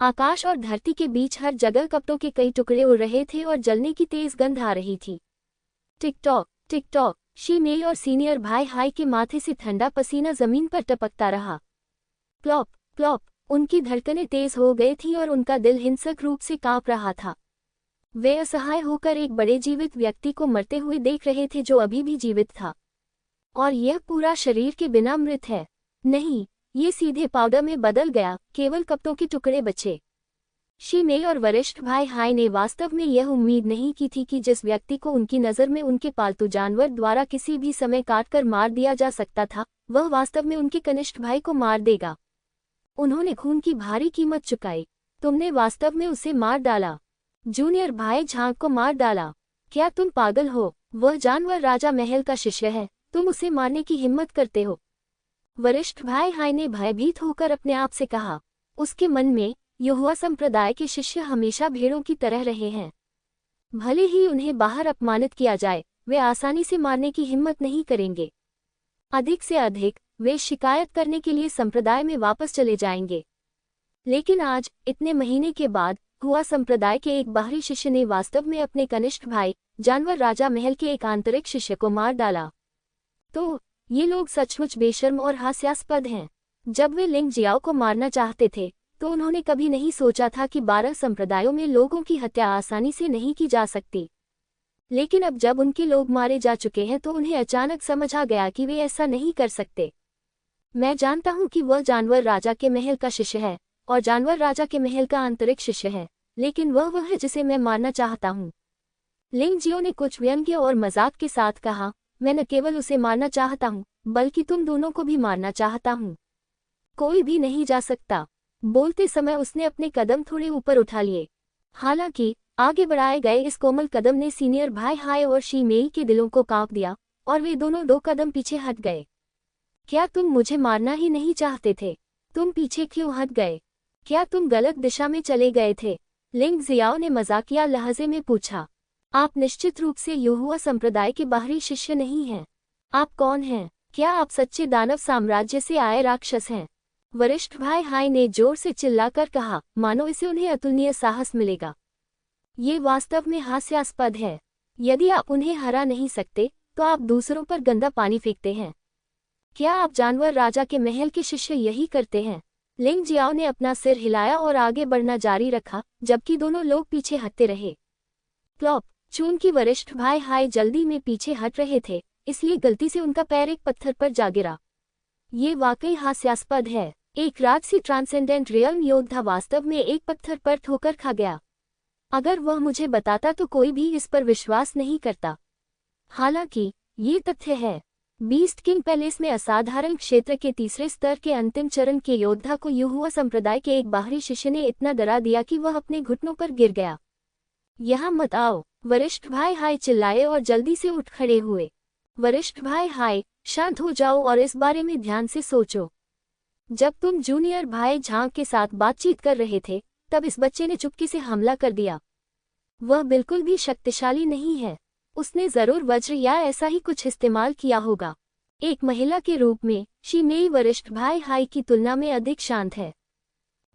आकाश और धरती के बीच हर जगह कपड़ों के कई टुकड़े उड़ रहे थे और जलने की तेज गंध आ रही थी। टिक टॉक, शी मेई और सीनियर भाई हाई के माथे से ठंडा पसीना जमीन पर टपकता रहा। प्लॉप प्लॉप, उनकी धड़कनें तेज हो गई थी और उनका दिल हिंसक रूप से कांप रहा था। वे असहाय होकर एक बड़े जीवित व्यक्ति को मरते हुए देख रहे थे जो अभी भी जीवित था। और यह पूरा शरीर के बिना मृत है। नहीं, ये सीधे पाउडर में बदल गया, केवल कपड़ों के टुकड़े बचे। शी मेई और वरिष्ठ भाई हाई ने वास्तव में यह उम्मीद नहीं की थी कि जिस व्यक्ति को उनकी नज़र में उनके पालतू जानवर द्वारा किसी भी समय काटकर मार दिया जा सकता था, वह वास्तव में उनके कनिष्ठ भाई को मार देगा। उन्होंने खून की भारी कीमत चुकाई। तुमने वास्तव में उसे मार डाला। जूनियर भाई झांग को मार डाला। क्या तुम पागल हो? वह जानवर राजा महल का शिष्य है, तुम उसे मारने की हिम्मत करते हो? वरिष्ठ भाई हाई ने भयभीत होकर अपने आप से कहा। उसके मन में युहुआ संप्रदाय के शिष्य हमेशा भेड़ों की तरह रहे हैं। भले ही उन्हें बाहर अपमानित किया जाए, वे आसानी से मारने की हिम्मत नहीं करेंगे। अधिक से अधिक वे शिकायत करने के लिए संप्रदाय में वापस चले जाएंगे। लेकिन आज, इतने महीने के बाद, हुआ संप्रदाय के एक बाहरी शिष्य ने वास्तव में अपने कनिष्ठ भाई, जानवर राजा महल के एक आंतरिक शिष्य को मार डाला। तो ये लोग सचमुच बेशर्म और हास्यास्पद हैं। जब वे लिंग जियाओ को मारना चाहते थे, तो उन्होंने कभी नहीं सोचा था कि 12 संप्रदायों में लोगों की हत्या आसानी से नहीं की जा सकती। लेकिन अब जब उनके लोग मारे जा चुके हैं तो उन्हें अचानक समझ आ गया कि वे ऐसा नहीं कर सकते। मैं जानता हूं कि वह जानवर राजा के महल का शिष्य है और जानवर राजा के महल का आंतरिक शिष्य है, लेकिन वह है जिसे मैं मारना चाहता हूं। लिंग जियो ने कुछ व्यंग्य और मजाक के साथ कहा, मैं न केवल उसे मारना चाहता हूं, बल्कि तुम दोनों को भी मारना चाहता हूं। कोई भी नहीं जा सकता। बोलते समय उसने अपने कदम थोड़े ऊपर उठा लिए। हालांकि आगे बढ़ाए गए इस कोमल कदम ने सीनियर भाई हाय और शी मेई के दिलों को कांप दिया और वे दोनों 2 कदम पीछे हट गए। क्या तुम मुझे मारना ही नहीं चाहते थे? तुम पीछे क्यों हट गए? क्या तुम गलत दिशा में चले गए थे? लिंग जियाओ ने मजाकिया लहजे में पूछा। आप निश्चित रूप से युहुआ संप्रदाय के बाहरी शिष्य नहीं हैं। आप कौन हैं? क्या आप सच्चे दानव साम्राज्य से आए राक्षस हैं? वरिष्ठ भाई हाय ने जोर से चिल्लाकर कहा, मानो इसे उन्हें अतुलनीय साहस मिलेगा। ये वास्तव में हास्यास्पद है। यदि आप उन्हें हरा नहीं सकते तो आप दूसरों पर गंदा पानी फेंकते हैं। क्या आप जानवर राजा के महल के शिष्य यही करते हैं? लिंग जियाओ ने अपना सिर हिलाया और आगे बढ़ना जारी रखा, जबकि दोनों लोग पीछे हटते रहे। प्लॉप, चूंकि वरिष्ठ भाई हाय जल्दी में पीछे हट रहे थे, इसलिए गलती से उनका पैर एक पत्थर पर जा गिरा। ये वाकई हास्यास्पद है। एक राजसी ट्रांसेंडेंट रियल्म योद्धा वास्तव में एक पत्थर पर ठोकर खा गया। अगर वह मुझे बताता तो कोई भी इस पर विश्वास नहीं करता। हालांकि ये तथ्य है। बीस्ट किंग पैलेस में असाधारण क्षेत्र के तीसरे स्तर के अंतिम चरण के योद्धा को युहुआ संप्रदाय के एक बाहरी शिष्य ने इतना डरा दिया कि वह अपने घुटनों पर गिर गया। यहाँ मत आओ, वरिष्ठ भाई हाय चिल्लाए और जल्दी से उठ खड़े हुए। वरिष्ठ भाई हाय, शांत हो जाओ और इस बारे में ध्यान से सोचो। जब तुम जूनियर भाई झांग के साथ बातचीत कर रहे थे, तब इस बच्चे ने चुपके से हमला कर दिया। वह बिल्कुल भी शक्तिशाली नहीं है। उसने जरूर वज्र या ऐसा ही कुछ इस्तेमाल किया होगा। एक महिला के रूप में शी मेई वरिष्ठ भाई हाई की तुलना में अधिक शांत है।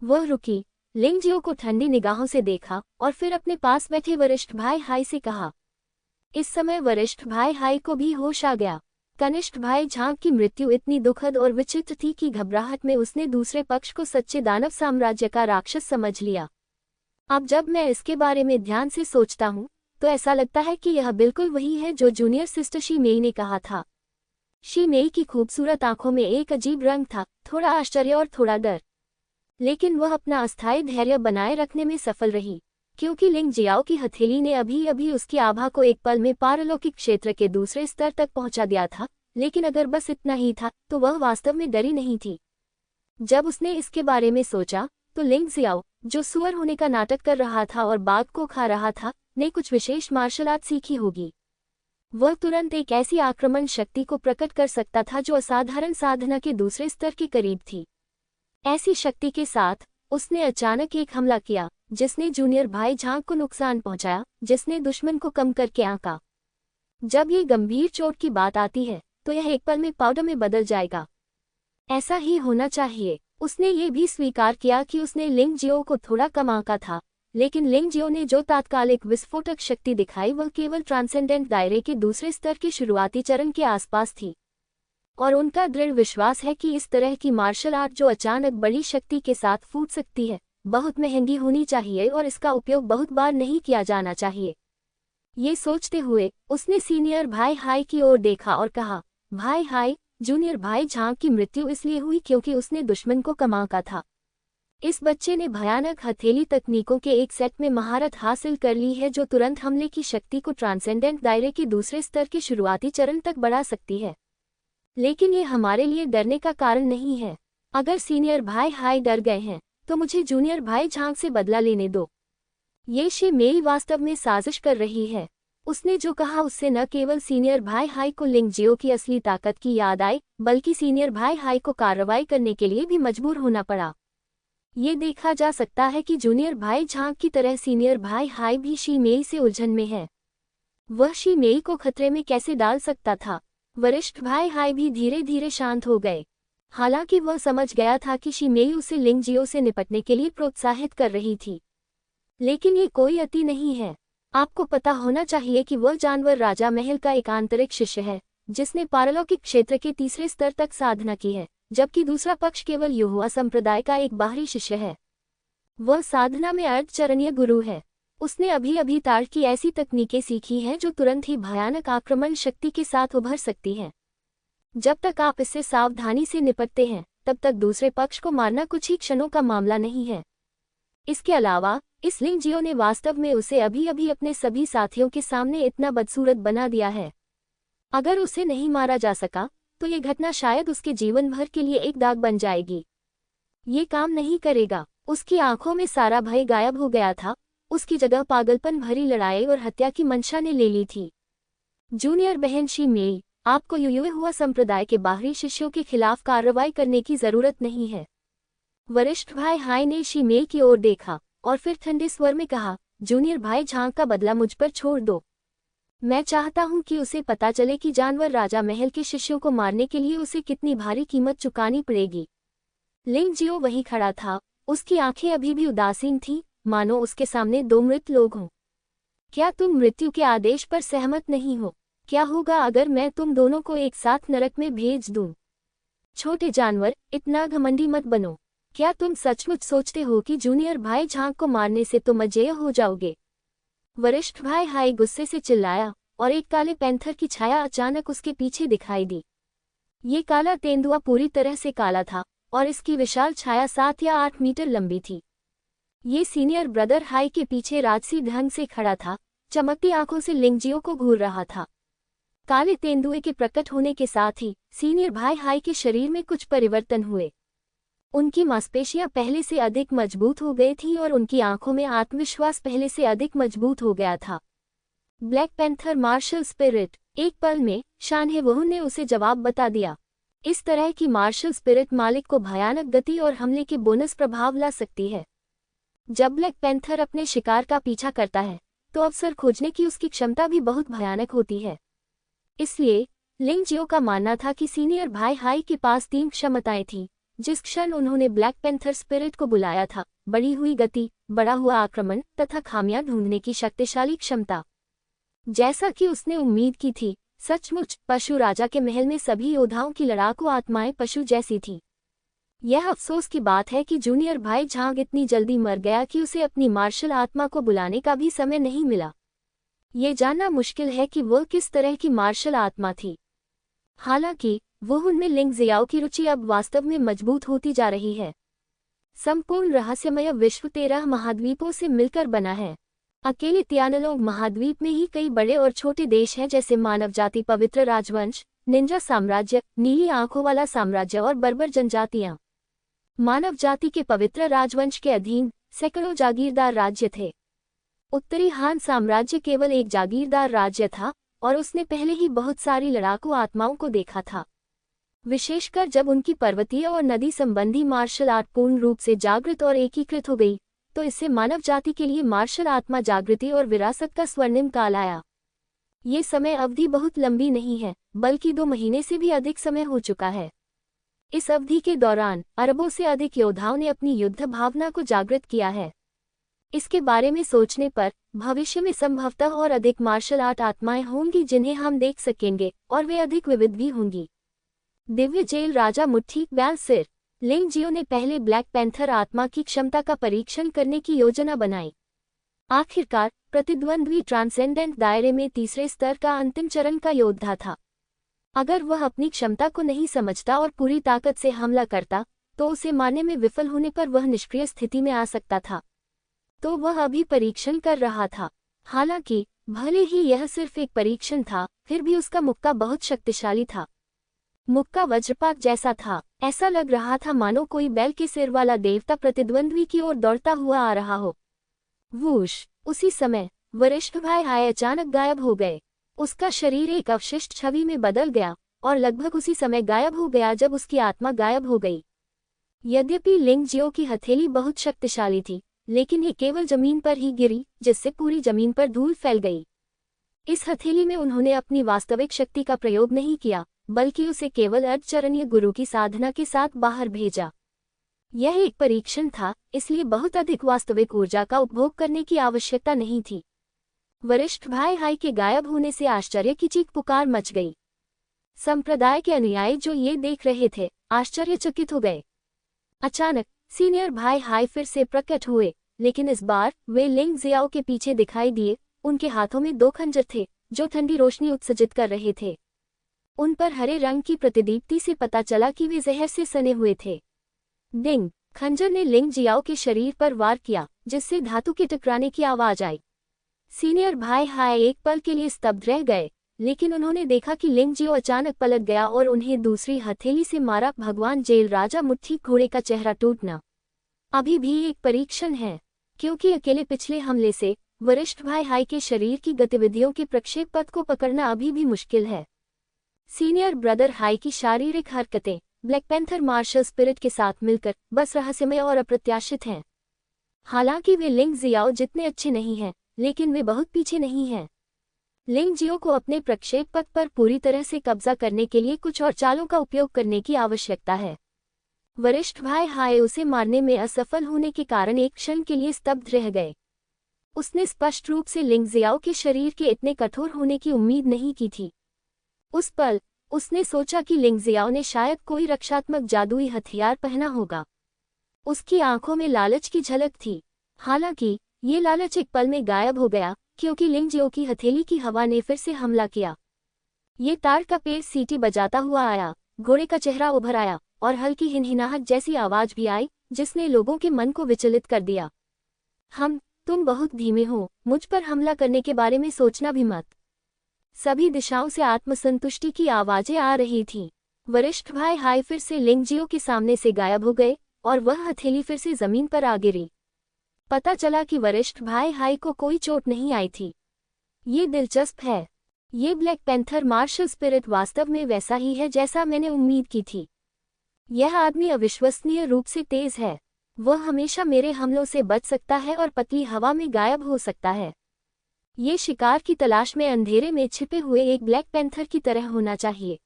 वह रुकी, लिंग जियो को ठंडी निगाहों से देखा और फिर अपने पास बैठे वरिष्ठ भाई हाई से कहा। इस समय वरिष्ठ भाई हाई को भी होश आ गया। कनिष्ठ भाई झांग की मृत्यु इतनी दुखद और विचित्र थी कि घबराहट में उसने दूसरे पक्ष को सच्चे दानव साम्राज्य का राक्षस समझ लिया। अब जब मैं इसके बारे में ध्यान से सोचता हूँ तो ऐसा लगता है कि यह बिल्कुल वही है जो जूनियर सिस्टर शी मेई ने कहा था। शी मेई की खूबसूरत आंखों में एक अजीब रंग था, थोड़ा आश्चर्य और थोड़ा डर। लेकिन वह अपना अस्थायी धैर्य बनाए रखने में सफल रही, क्योंकि लिंग जियाओ की हथेली ने अभी अभी उसकी आभा को एक पल में पारलौकिक क्षेत्र के दूसरे स्तर तक पहुंचा दिया था। लेकिन अगर बस इतना ही था तो वह वास्तव में डरी नहीं थी। जब उसने इसके बारे में सोचा तो लिंग जियाओ, जो सुअर होने का नाटक कर रहा था और बाघ को खा रहा था, ने कुछ विशेष मार्शल आर्ट सीखी होगी। वह तुरंत एक ऐसी आक्रमण शक्ति को प्रकट कर सकता था जो असाधारण साधना के दूसरे स्तर के करीब थी। ऐसी शक्ति के साथ उसने अचानक एक हमला किया जिसने जूनियर भाई झांग को नुकसान पहुंचाया, जिसने दुश्मन को कम करके आंका। जब ये गंभीर चोट की बात आती है तो यह एक पल में पाउडर में बदल जाएगा। ऐसा ही होना चाहिए। उसने ये भी स्वीकार किया कि उसने लिंग जियो को थोड़ा कम आंका था, लेकिन लिंग जियो ने जो तात्कालिक विस्फोटक शक्ति दिखाई वह केवल ट्रांसेंडेंट दायरे के दूसरे स्तर के शुरुआती चरण के आसपास थी। और उनका दृढ़ विश्वास है कि इस तरह की मार्शल आर्ट जो अचानक बड़ी शक्ति के साथ फूट सकती है, बहुत महंगी होनी चाहिए और इसका उपयोग बहुत बार नहीं किया जाना चाहिए। ये सोचते हुए उसने सीनियर भाई हाई की ओर देखा और कहा, भाई हाई, जूनियर भाई झांग की मृत्यु इसलिए हुई क्योंकि उसने दुश्मन को कम आंका था। इस बच्चे ने भयानक हथेली तकनीकों के एक सेट में महारत हासिल कर ली है जो तुरंत हमले की शक्ति को ट्रांसेंडेंट दायरे के दूसरे स्तर के शुरुआती चरण तक बढ़ा सकती है। लेकिन ये हमारे लिए डरने का कारण नहीं है। अगर सीनियर भाई हाई डर गए हैं तो मुझे जूनियर भाई झांग से बदला लेने दो। ये शी मेई वास्तव में साजिश कर रही है। उसने जो कहा उससे न केवल सीनियर भाई हाई को लिंग जियो की असली ताकत की याद आई, बल्कि सीनियर भाई हाई को कार्रवाई करने के लिए भी मजबूर होना पड़ा। ये देखा जा सकता है कि जूनियर भाई झांग की तरह सीनियर भाई हाई भी शी मेई से उलझन में है। वह शी मेई को खतरे में कैसे डाल सकता था? वरिष्ठ भाई हाई भी धीरे धीरे शांत हो गए। हालांकि वह समझ गया था कि शी मेई उसे लिंग जियो से निपटने के लिए प्रोत्साहित कर रही थी। लेकिन ये कोई अति नहीं है। आपको पता होना चाहिए कि वह जानवर राजा महल का एक आंतरिक शिष्य है जिसने पारलौकिक क्षेत्र के तीसरे स्तर तक साधना की है, जबकि दूसरा पक्ष केवल युहुआ संप्रदाय का एक बाहरी शिष्य है। वह साधना में अर्धचरणीय गुरु है। उसने अभी अभी ताड़ की ऐसी तकनीकें सीखी हैं जो तुरंत ही भयानक आक्रमण शक्ति के साथ उभर सकती हैं। जब तक आप इससे सावधानी से निपटते हैं तब तक दूसरे पक्ष को मारना कुछ ही क्षणों का मामला नहीं है। इसके अलावा इस लिंग जियो ने वास्तव में उसे अभी अभी अपने सभी साथियों के सामने इतना बदसूरत बना दिया है। अगर उसे नहीं मारा जा सका तो ये घटना शायद उसके जीवन भर के लिए एक दाग बन जाएगी। ये काम नहीं करेगा। उसकी आंखों में सारा भय गायब हो गया था उसकी जगह पागलपन भरी लड़ाई और हत्या की मंशा ने ले ली थी। जूनियर बहन शी मेई, आपको युयुए हुआ संप्रदाय के बाहरी शिष्यों के खिलाफ कार्रवाई करने की जरूरत नहीं है। वरिष्ठ भाई हाई ने शी मेई की ओर देखा और फिर ठंडे स्वर में कहा, जूनियर भाई झांग का बदला मुझ पर छोड़ दो। मैं चाहता हूं कि उसे पता चले कि जानवर राजा महल के शिष्यों को मारने के लिए उसे कितनी भारी कीमत चुकानी पड़ेगी। लिंग जियो वहीं खड़ा था, उसकी आंखें अभी भी उदासीन थीं, मानो उसके सामने दो मृत लोग हों। क्या तुम मृत्यु के आदेश पर सहमत नहीं हो? क्या होगा अगर मैं तुम दोनों को एक साथ नरक में भेज दूं? छोटे जानवर, इतना घमंडी मत बनो। क्या तुम सचमुच सोचते हो कि जूनियर भाई झांग को मारने से तुम अजेय हो जाओगे? वरिष्ठ भाई हाई गुस्से से चिल्लाया और एक काले पैंथर की छाया अचानक उसके पीछे दिखाई दी। ये काला तेंदुआ पूरी तरह से काला था और इसकी विशाल छाया 7 या 8 मीटर लंबी थी। ये सीनियर ब्रदर हाई के पीछे राजसी ढंग से खड़ा था, चमकती आंखों से लिंगजियो को घूर रहा था। काले तेंदुए के प्रकट होने के साथ ही सीनियर भाई हाई के शरीर में कुछ परिवर्तन हुए। उनकी मांसपेशियां पहले से अधिक मजबूत हो गई थीं और उनकी आंखों में आत्मविश्वास पहले से अधिक मजबूत हो गया था। ब्लैक पैंथर मार्शल स्पिरिट, एक पल में शानहेवुन ने उसे जवाब बता दिया। इस तरह की मार्शल स्पिरिट मालिक को भयानक गति और हमले के बोनस प्रभाव ला सकती है। जब ब्लैक पैंथर अपने शिकार का पीछा करता है तो अवसर खोजने की उसकी क्षमता भी बहुत भयानक होती है। इसलिए लिंग जियो का मानना था कि सीनियर भाई हाई के पास 3 क्षमताएं थीं। जिस क्षण उन्होंने ब्लैक पैंथर स्पिरिट को बुलाया था, बढ़ी हुई गति, बढ़ा हुआ आक्रमण तथा खामियां ढूंढने की शक्तिशाली क्षमता। जैसा कि उसने उम्मीद की थी, सचमुच पशु राजा के महल में सभी योद्धाओं की लड़ाकू आत्माएं पशु जैसी थीं। यह अफसोस की बात है कि जूनियर भाई झांग इतनी जल्दी मर गया कि उसे अपनी मार्शल आत्मा को बुलाने का भी समय नहीं मिला। ये जानना मुश्किल है कि वह किस तरह की मार्शल आत्मा थी। हालांकि वुहुन में लिंग जियाओ की रुचि अब वास्तव में मजबूत होती जा रही है। संपूर्ण रहस्यमय विश्व 13 महाद्वीपों से मिलकर बना है। अकेले तियानलोंग महाद्वीप में ही कई बड़े और छोटे देश हैं, जैसे मानव जाति पवित्र राजवंश, निंजा साम्राज्य, नीली आंखों वाला साम्राज्य और बर्बर जनजातियां। मानव जाति के पवित्र राजवंश के अधीन सैकड़ों जागीरदार राज्य थे। उत्तरी हान साम्राज्य केवल एक जागीरदार राज्य था और उसने पहले ही बहुत सारी लड़ाकू आत्माओं को देखा था। विशेषकर जब उनकी पर्वतीय और नदी संबंधी मार्शल आर्ट पूर्ण रूप से जागृत और एकीकृत हो गई, तो इससे मानव जाति के लिए मार्शल आत्मा जागृति और विरासत का स्वर्णिम काल आया। ये समय अवधि बहुत लंबी नहीं है, बल्कि 2 महीने से भी अधिक समय हो चुका है। इस अवधि के दौरान अरबों से अधिक योद्धाओं ने अपनी युद्ध भावना को जागृत किया है। इसके बारे में सोचने पर भविष्य में संभवतः और अधिक मार्शल आर्ट आत्माएं होंगी जिन्हें हम देख सकेंगे, और वे अधिक विविध भी होंगी। दिव्य जेल राजा मुट्ठी बैल सिर। लिंग जियो ने पहले ब्लैक पैंथर आत्मा की क्षमता का परीक्षण करने की योजना बनाई। आखिरकार प्रतिद्वंद्वी ट्रांसेंडेंट दायरे में तीसरे स्तर का अंतिम चरण का योद्धा था। अगर वह अपनी क्षमता को नहीं समझता और पूरी ताकत से हमला करता, तो उसे मारने में विफल होने पर वह निष्क्रिय स्थिति में आ सकता था। तो वह अभी परीक्षण कर रहा था। हालांकि भले ही यह सिर्फ एक परीक्षण था, फिर भी उसका मुक्का बहुत शक्तिशाली था। मुक्का वज्रपात जैसा था। ऐसा लग रहा था मानो कोई बैल के सिर वाला देवता प्रतिद्वंद्वी की ओर दौड़ता हुआ आ रहा हो। वूश! उसी समय वरिष्ठ भाई हाय अचानक गायब हो गए। उसका शरीर एक अवशिष्ट छवि में बदल गया और लगभग उसी समय गायब हो गया जब उसकी आत्मा गायब हो गई। यद्यपि लिंग जियो की हथेली बहुत शक्तिशाली थी, लेकिन ये केवल जमीन पर ही गिरी, जिससे पूरी जमीन पर धूल फैल गई। इस हथेली में उन्होंने अपनी वास्तविक शक्ति का प्रयोग नहीं किया, बल्कि उसे केवल अर्धचरणीय गुरु की साधना के साथ बाहर भेजा। यह एक परीक्षण था, इसलिए बहुत अधिक वास्तविक ऊर्जा का उपभोग करने की आवश्यकता नहीं थी। वरिष्ठ भाई हाई के गायब होने से आश्चर्य की चीख पुकार मच गई। संप्रदाय के अनुयायी जो ये देख रहे थे, आश्चर्यचकित हो गए। अचानक सीनियर भाई हाई फिर से प्रकट हुए, लेकिन इस बार वे लिंग जियाओ के पीछे दिखाई दिए। उनके हाथों में 2 खंजर थे, जो ठंडी रोशनी उत्सर्जित कर रहे थे। उन पर हरे रंग की प्रतिदीप्ति से पता चला कि वे जहर से सने हुए थे। डिंग! खंजर ने लिंग जियाओ के शरीर पर वार किया, जिससे धातु के टकराने की आवाज आई। सीनियर भाई हाय एक पल के लिए स्तब्ध रह गए, लेकिन उन्होंने देखा कि लिंग जियो अचानक पलट गया और उन्हें दूसरी हथेली से मारा। भगवान जेल राजा मुट्ठी घोड़े का चेहरा टूटना अभी भी एक परीक्षण है। क्योंकि अकेले पिछले हमले से वरिष्ठ भाई हाई के शरीर की गतिविधियों के प्रक्षेप पथ को पकड़ना अभी भी मुश्किल है। सीनियर ब्रदर हाई की शारीरिक हरकतें ब्लैक पैंथर मार्शल स्पिरिट के साथ मिलकर बस रहस्यमय और अप्रत्याशित हैं। हालांकि वे लिंग जियाओ जितने अच्छे नहीं हैं, लेकिन वे बहुत पीछे नहीं हैं। लिंग जियो को अपने प्रक्षेप पथ पर पूरी तरह से कब्जा करने के लिए कुछ और चालों का उपयोग करने की आवश्यकता है। वरिष्ठ भाई हाय उसे मारने में असफल होने के कारण एक क्षण के लिए स्तब्ध रह गए। उसने स्पष्ट रूप से लिंग जियाओ के शरीर के इतने कठोर होने की उम्मीद नहीं की थी। उस पल उसने सोचा कि लिंग जियाओ ने शायद कोई रक्षात्मक जादुई हथियार पहना होगा। उसकी आंखों में लालच की झलक थी। हालांकि ये लालच एक पल में गायब हो गया, क्योंकि लिंग जियो की हथेली की हवा ने फिर से हमला किया। ये ताड़ का पेड़ सीटी बजाता हुआ आया, घोड़े का चेहरा उभर आया और हल्की हिनहिनाहट जैसी आवाज भी आई, जिसने लोगों के मन को विचलित कर दिया। तुम बहुत धीमे हो, मुझ पर हमला करने के बारे में सोचना भी मत। सभी दिशाओं से आत्मसंतुष्टि की आवाजें आ रही थीं। वरिष्ठ भाई हाई फिर से लिंग जियो के सामने से गायब हो गए और वह हथेली फिर से जमीन पर आ गिरी। पता चला कि वरिष्ठ भाई हाई को कोई चोट नहीं आई थी। ये दिलचस्प है। ये ब्लैक पैंथर मार्शल स्पिरिट वास्तव में वैसा ही है जैसा मैंने उम्मीद की थी। यह आदमी अविश्वसनीय रूप से तेज है। वह हमेशा मेरे हमलों से बच सकता है और पतली हवा में गायब हो सकता है। ये शिकार की तलाश में अंधेरे में छिपे हुए एक ब्लैक पैंथर की तरह होना चाहिए।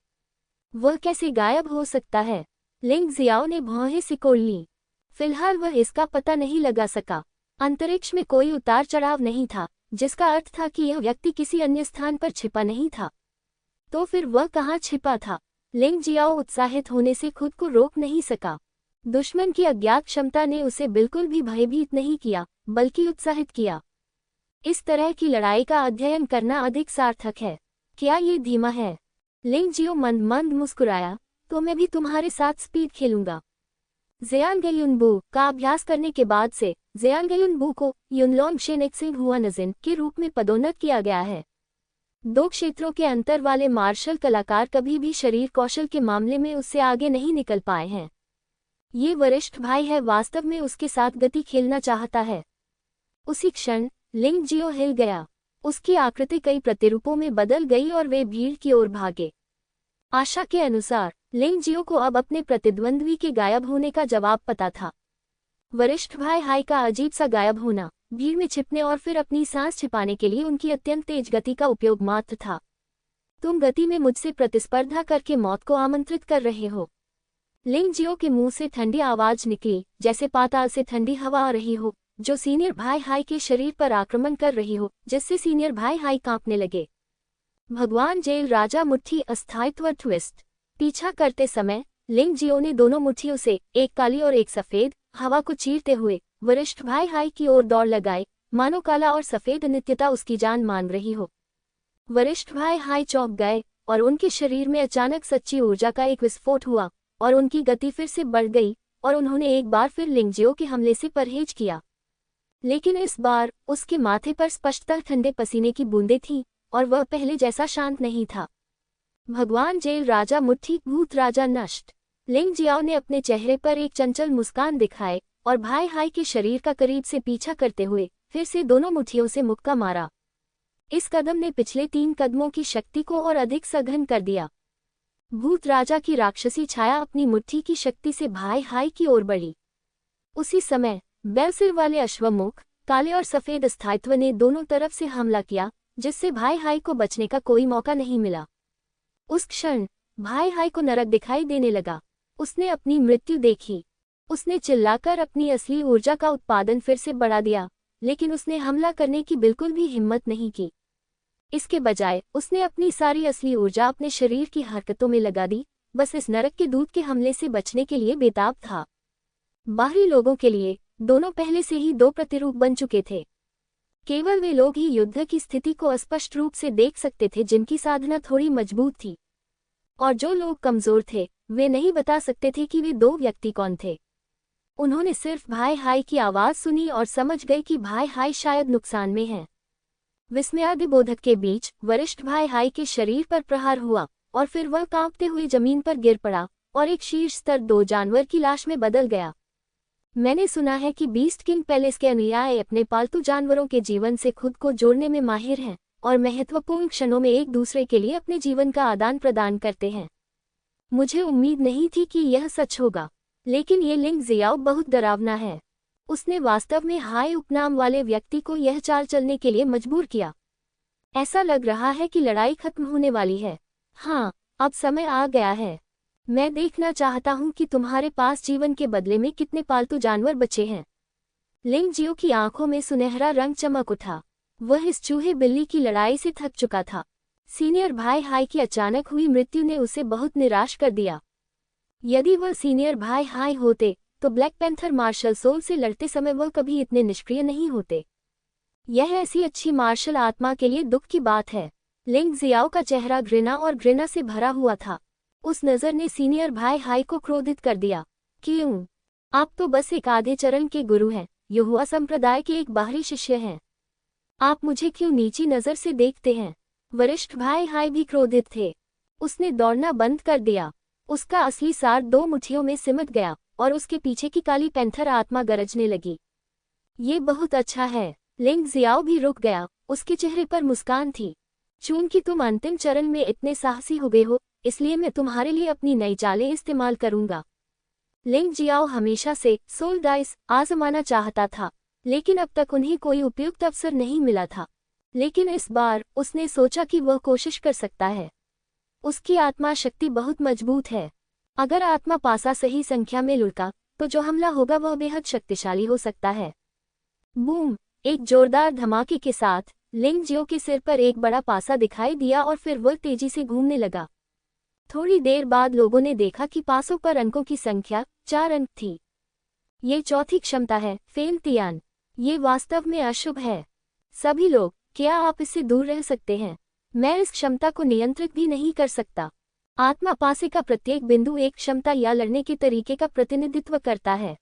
वह कैसे गायब हो सकता है? लिंग जियाओ ने भौहें सिकोड़ लीं। फिलहाल वह इसका पता नहीं लगा सका। अंतरिक्ष में कोई उतार चढ़ाव नहीं था, जिसका अर्थ था कि यह व्यक्ति किसी अन्य स्थान पर छिपा नहीं था। तो फिर वह कहाँ छिपा था? लिंग जियाओ उत्साहित होने से खुद को रोक नहीं सका। दुश्मन की अज्ञात क्षमता ने उसे बिल्कुल भी भयभीत नहीं किया, बल्कि उत्साहित किया। इस तरह की लड़ाई का अध्ययन करना अधिक सार्थक है। क्या ये धीमा है? लिंग जियो मंद मंद मुस्कुराया। तो मैं भी तुम्हारे साथ स्पीड खेलूंगा। ज़ियांगयुनबू का अभ्यास करने के बाद से ज़ियांगयुनबू को युनलोंग शेनेक्सिंग हुआनजिन के रूप में पदोन्नत किया गया है। 2 क्षेत्रों के अंतर वाले मार्शल कलाकार कभी भी शरीर कौशल के मामले में उससे आगे नहीं निकल पाए हैं। ये वरिष्ठ भाई है, वास्तव में उसके साथ गति खेलना चाहता है। उसी क्षण लिंग जियो हिल गया। उसकी आकृति कई प्रतिरूपों में बदल गई और वे भीड़ की ओर भागे। आशा के अनुसार लिंग जियो को अब अपने प्रतिद्वंद्वी के गायब होने का जवाब पता था। वरिष्ठ भाई हाई का अजीब सा गायब होना, भीड़ में छिपने और फिर अपनी सांस छिपाने के लिए उनकी अत्यंत तेज गति का उपयोग मात्र था। तुम गति में मुझसे प्रतिस्पर्धा करके मौत को आमंत्रित कर रहे हो। लिंग जियो के मुंह से ठंडी आवाज निकली, जैसे पाताल से ठंडी हवा आ रही हो, जो सीनियर भाई हाई के शरीर पर आक्रमण कर रही हो, जिससे सीनियर भाई हाई कांपने लगे। भगवान जेल राजा मुट्ठी अस्थायित्व ट्विस्ट। पीछा करते समय लिंग जियो ने दोनों मुट्ठियों से, एक काली और एक सफेद, हवा को चीरते हुए वरिष्ठ भाई हाई की ओर दौड़ लगाई, मानो काला और सफेद नित्यता उसकी जान मान रही हो। वरिष्ठ भाई हाई चौंक गए और उनके शरीर में अचानक सच्ची ऊर्जा का एक विस्फोट हुआ और उनकी गति फिर से बढ़ गई और उन्होंने एक बार फिर लिंग जियो के हमले से परहेज किया। लेकिन इस बार उसके माथे पर स्पष्टतः ठंडे पसीने की बूंदें थीं और वह पहले जैसा शांत नहीं था। भगवान जेल राजा मुट्ठी भूत राजा नष्ट। लिंग जियाओ ने अपने चेहरे पर एक चंचल मुस्कान दिखाए और भाई हाई के शरीर का करीब से पीछा करते हुए फिर से दोनों मुट्ठियों से मुक्का मारा। इस कदम ने पिछले 3 कदमों की शक्ति को और अधिक सघन कर दिया। भूत राजा की राक्षसी छाया अपनी मुट्ठी की शक्ति से भाई हाई की ओर बढ़ी। उसी समय बैलसिर वाले अश्वमुख, काले और सफेद स्थायित्व ने दोनों तरफ से हमला किया, जिससे भाई हाई को बचने का कोई मौका नहीं मिला। उस क्षण भाई हाई को नरक दिखाई देने लगा। उसने अपनी मृत्यु देखी। उसने चिल्लाकर अपनी असली ऊर्जा का उत्पादन फिर से बढ़ा दिया, लेकिन उसने हमला करने की बिल्कुल भी हिम्मत नहीं की। इसके बजाय उसने अपनी सारी असली ऊर्जा अपने शरीर की हरकतों में लगा दी, बस इस नरक के दूत के हमले से बचने के लिए बेताब था। बाहरी लोगों के लिए दोनों पहले से ही 2 प्रतिरूप बन चुके थे। केवल वे लोग ही युद्ध की स्थिति को स्पष्ट रूप से देख सकते थे जिनकी साधना थोड़ी मजबूत थी, और जो लोग कमजोर थे वे नहीं बता सकते थे कि वे 2 व्यक्ति कौन थे। उन्होंने सिर्फ भाई हाई की आवाज सुनी और समझ गए कि भाई हाई शायद नुकसान में है। विस्मयादिबोधक के बीच वरिष्ठ भाई हाई के शरीर पर प्रहार हुआ और फिर वह कांपते हुए जमीन पर गिर पड़ा और एक शीर्ष स्तर 2 जानवर की लाश में बदल गया। मैंने सुना है कि बीस्ट किंग पैलेस के अनुयायी अपने पालतू जानवरों के जीवन से खुद को जोड़ने में माहिर हैं और महत्वपूर्ण क्षणों में एक दूसरे के लिए अपने जीवन का आदान प्रदान करते हैं। मुझे उम्मीद नहीं थी कि यह सच होगा, लेकिन ये लिंग जियाओ बहुत डरावना है। उसने वास्तव में हाय उपनाम वाले व्यक्ति को यह चाल चलने के लिए मजबूर किया। ऐसा लग रहा है कि लड़ाई खत्म होने वाली है। हाँ, अब समय आ गया है। मैं देखना चाहता हूँ कि तुम्हारे पास जीवन के बदले में कितने पालतू जानवर बचे हैं। लिंग जियो की आंखों में सुनहरा रंग चमक उठा। वह इस चूहे बिल्ली की लड़ाई से थक चुका था। सीनियर भाई हाई की अचानक हुई मृत्यु ने उसे बहुत निराश कर दिया। यदि वह सीनियर भाई हाई होते तो ब्लैक पैंथर मार्शल सोल से लड़ते समय वह कभी इतने निष्क्रिय नहीं होते। यह ऐसी अच्छी मार्शल आत्मा के लिए दुख की बात है। लिंग जियाओ का चेहरा घृणा से भरा हुआ था। उस नज़र ने सीनियर भाई हाई को क्रोधित कर दिया। क्यों? आप तो बस एक आधे चरण के गुरु हैं, यहोवा संप्रदाय के एक बाहरी शिष्य हैं। आप मुझे क्यों नीची नज़र से देखते हैं? वरिष्ठ भाई हाई भी क्रोधित थे। उसने दौड़ना बंद कर दिया। उसका असली सार 2 मुट्ठियों में सिमट गया और उसके पीछे की काली पैंथर आत्मा गरजने लगी। ये बहुत अच्छा है। लिंग जियाओ भी रुक गया। उसके चेहरे पर मुस्कान थी। चूंकि तुम अंतिम चरण में इतने साहसी हो गए हो, इसलिए मैं तुम्हारे लिए अपनी नई चालें इस्तेमाल करूंगा। लिंग जियाओ हमेशा से सोल डाइस आजमाना चाहता था, लेकिन अब तक उन्हें कोई उपयुक्त अवसर नहीं मिला था। लेकिन इस बार उसने सोचा कि वह कोशिश कर सकता है। उसकी आत्मा शक्ति बहुत मजबूत है। अगर आत्मा पासा सही संख्या में लुढ़का तो जो हमला होगा वह बेहद शक्तिशाली हो सकता है। बूम! एक जोरदार धमाके के साथ लिंग जियो के सिर पर एक बड़ा पासा दिखाई दिया और फिर वह तेजी से घूमने लगा। थोड़ी देर बाद लोगों ने देखा कि पासों पर अंकों की संख्या 4 अंक थी। ये चौथी क्षमता है, फेम तियान। ये वास्तव में अशुभ है। सभी लोग, क्या आप इससे दूर रह सकते हैं? मैं इस क्षमता को नियंत्रित भी नहीं कर सकता। आत्मा पासे का प्रत्येक बिंदु एक क्षमता या लड़ने के तरीके का प्रतिनिधित्व करता है।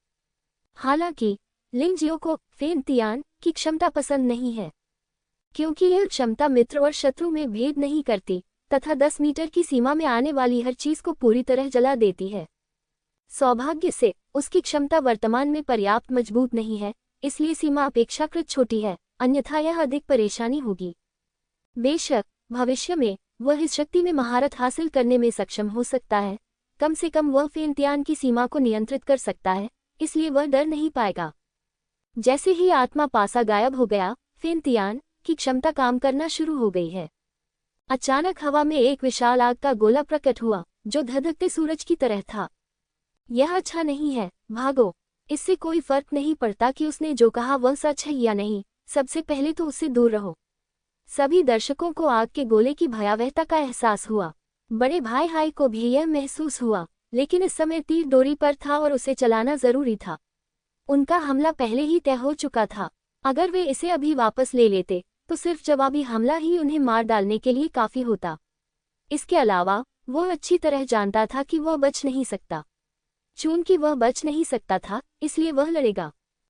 हालांकि लिंग जियो को फेम तियान की क्षमता पसंद नहीं है, क्योंकि यह क्षमता मित्र और शत्रु में भेद नहीं करती तथा 10 मीटर की सीमा में आने वाली हर चीज को पूरी तरह जला देती है। सौभाग्य से उसकी क्षमता वर्तमान में पर्याप्त मजबूत नहीं है, इसलिए सीमा अपेक्षाकृत छोटी है, अन्यथा यह अधिक परेशानी होगी। बेशक भविष्य में वह इस शक्ति में महारत हासिल करने में सक्षम हो सकता है। कम से कम वह फेम तियान की सीमा को नियंत्रित कर सकता है, इसलिए वह डर नहीं पाएगा। जैसे ही आत्मा पासा गायब हो गया, फेम तियान की क्षमता काम करना शुरू हो गई है। अचानक हवा में एक विशाल आग का गोला प्रकट हुआ, जो धधकते सूरज की तरह था। यह अच्छा नहीं है, भागो। इससे कोई फर्क नहीं पड़ता कि उसने जो कहा वह सच है या नहीं, सबसे पहले तो उससे दूर रहो। सभी दर्शकों को आग के गोले की भयावहता का एहसास हुआ। बड़े भाई हाई को भी यह महसूस हुआ, लेकिन इस समय तीर डोरी पर था और उसे चलाना जरूरी था। उनका हमला पहले ही तय हो चुका था। अगर वे इसे अभी वापस ले लेते तो सिर्फ जवाबी हमला ही उन्हें मार डालने के लिए काफी होता। इसके अलावा वह अच्छी तरह जानता था कि वह बच नहीं सकता। चूंकि वह बच नहीं सकता था, इसलिए वह लड़ेगा।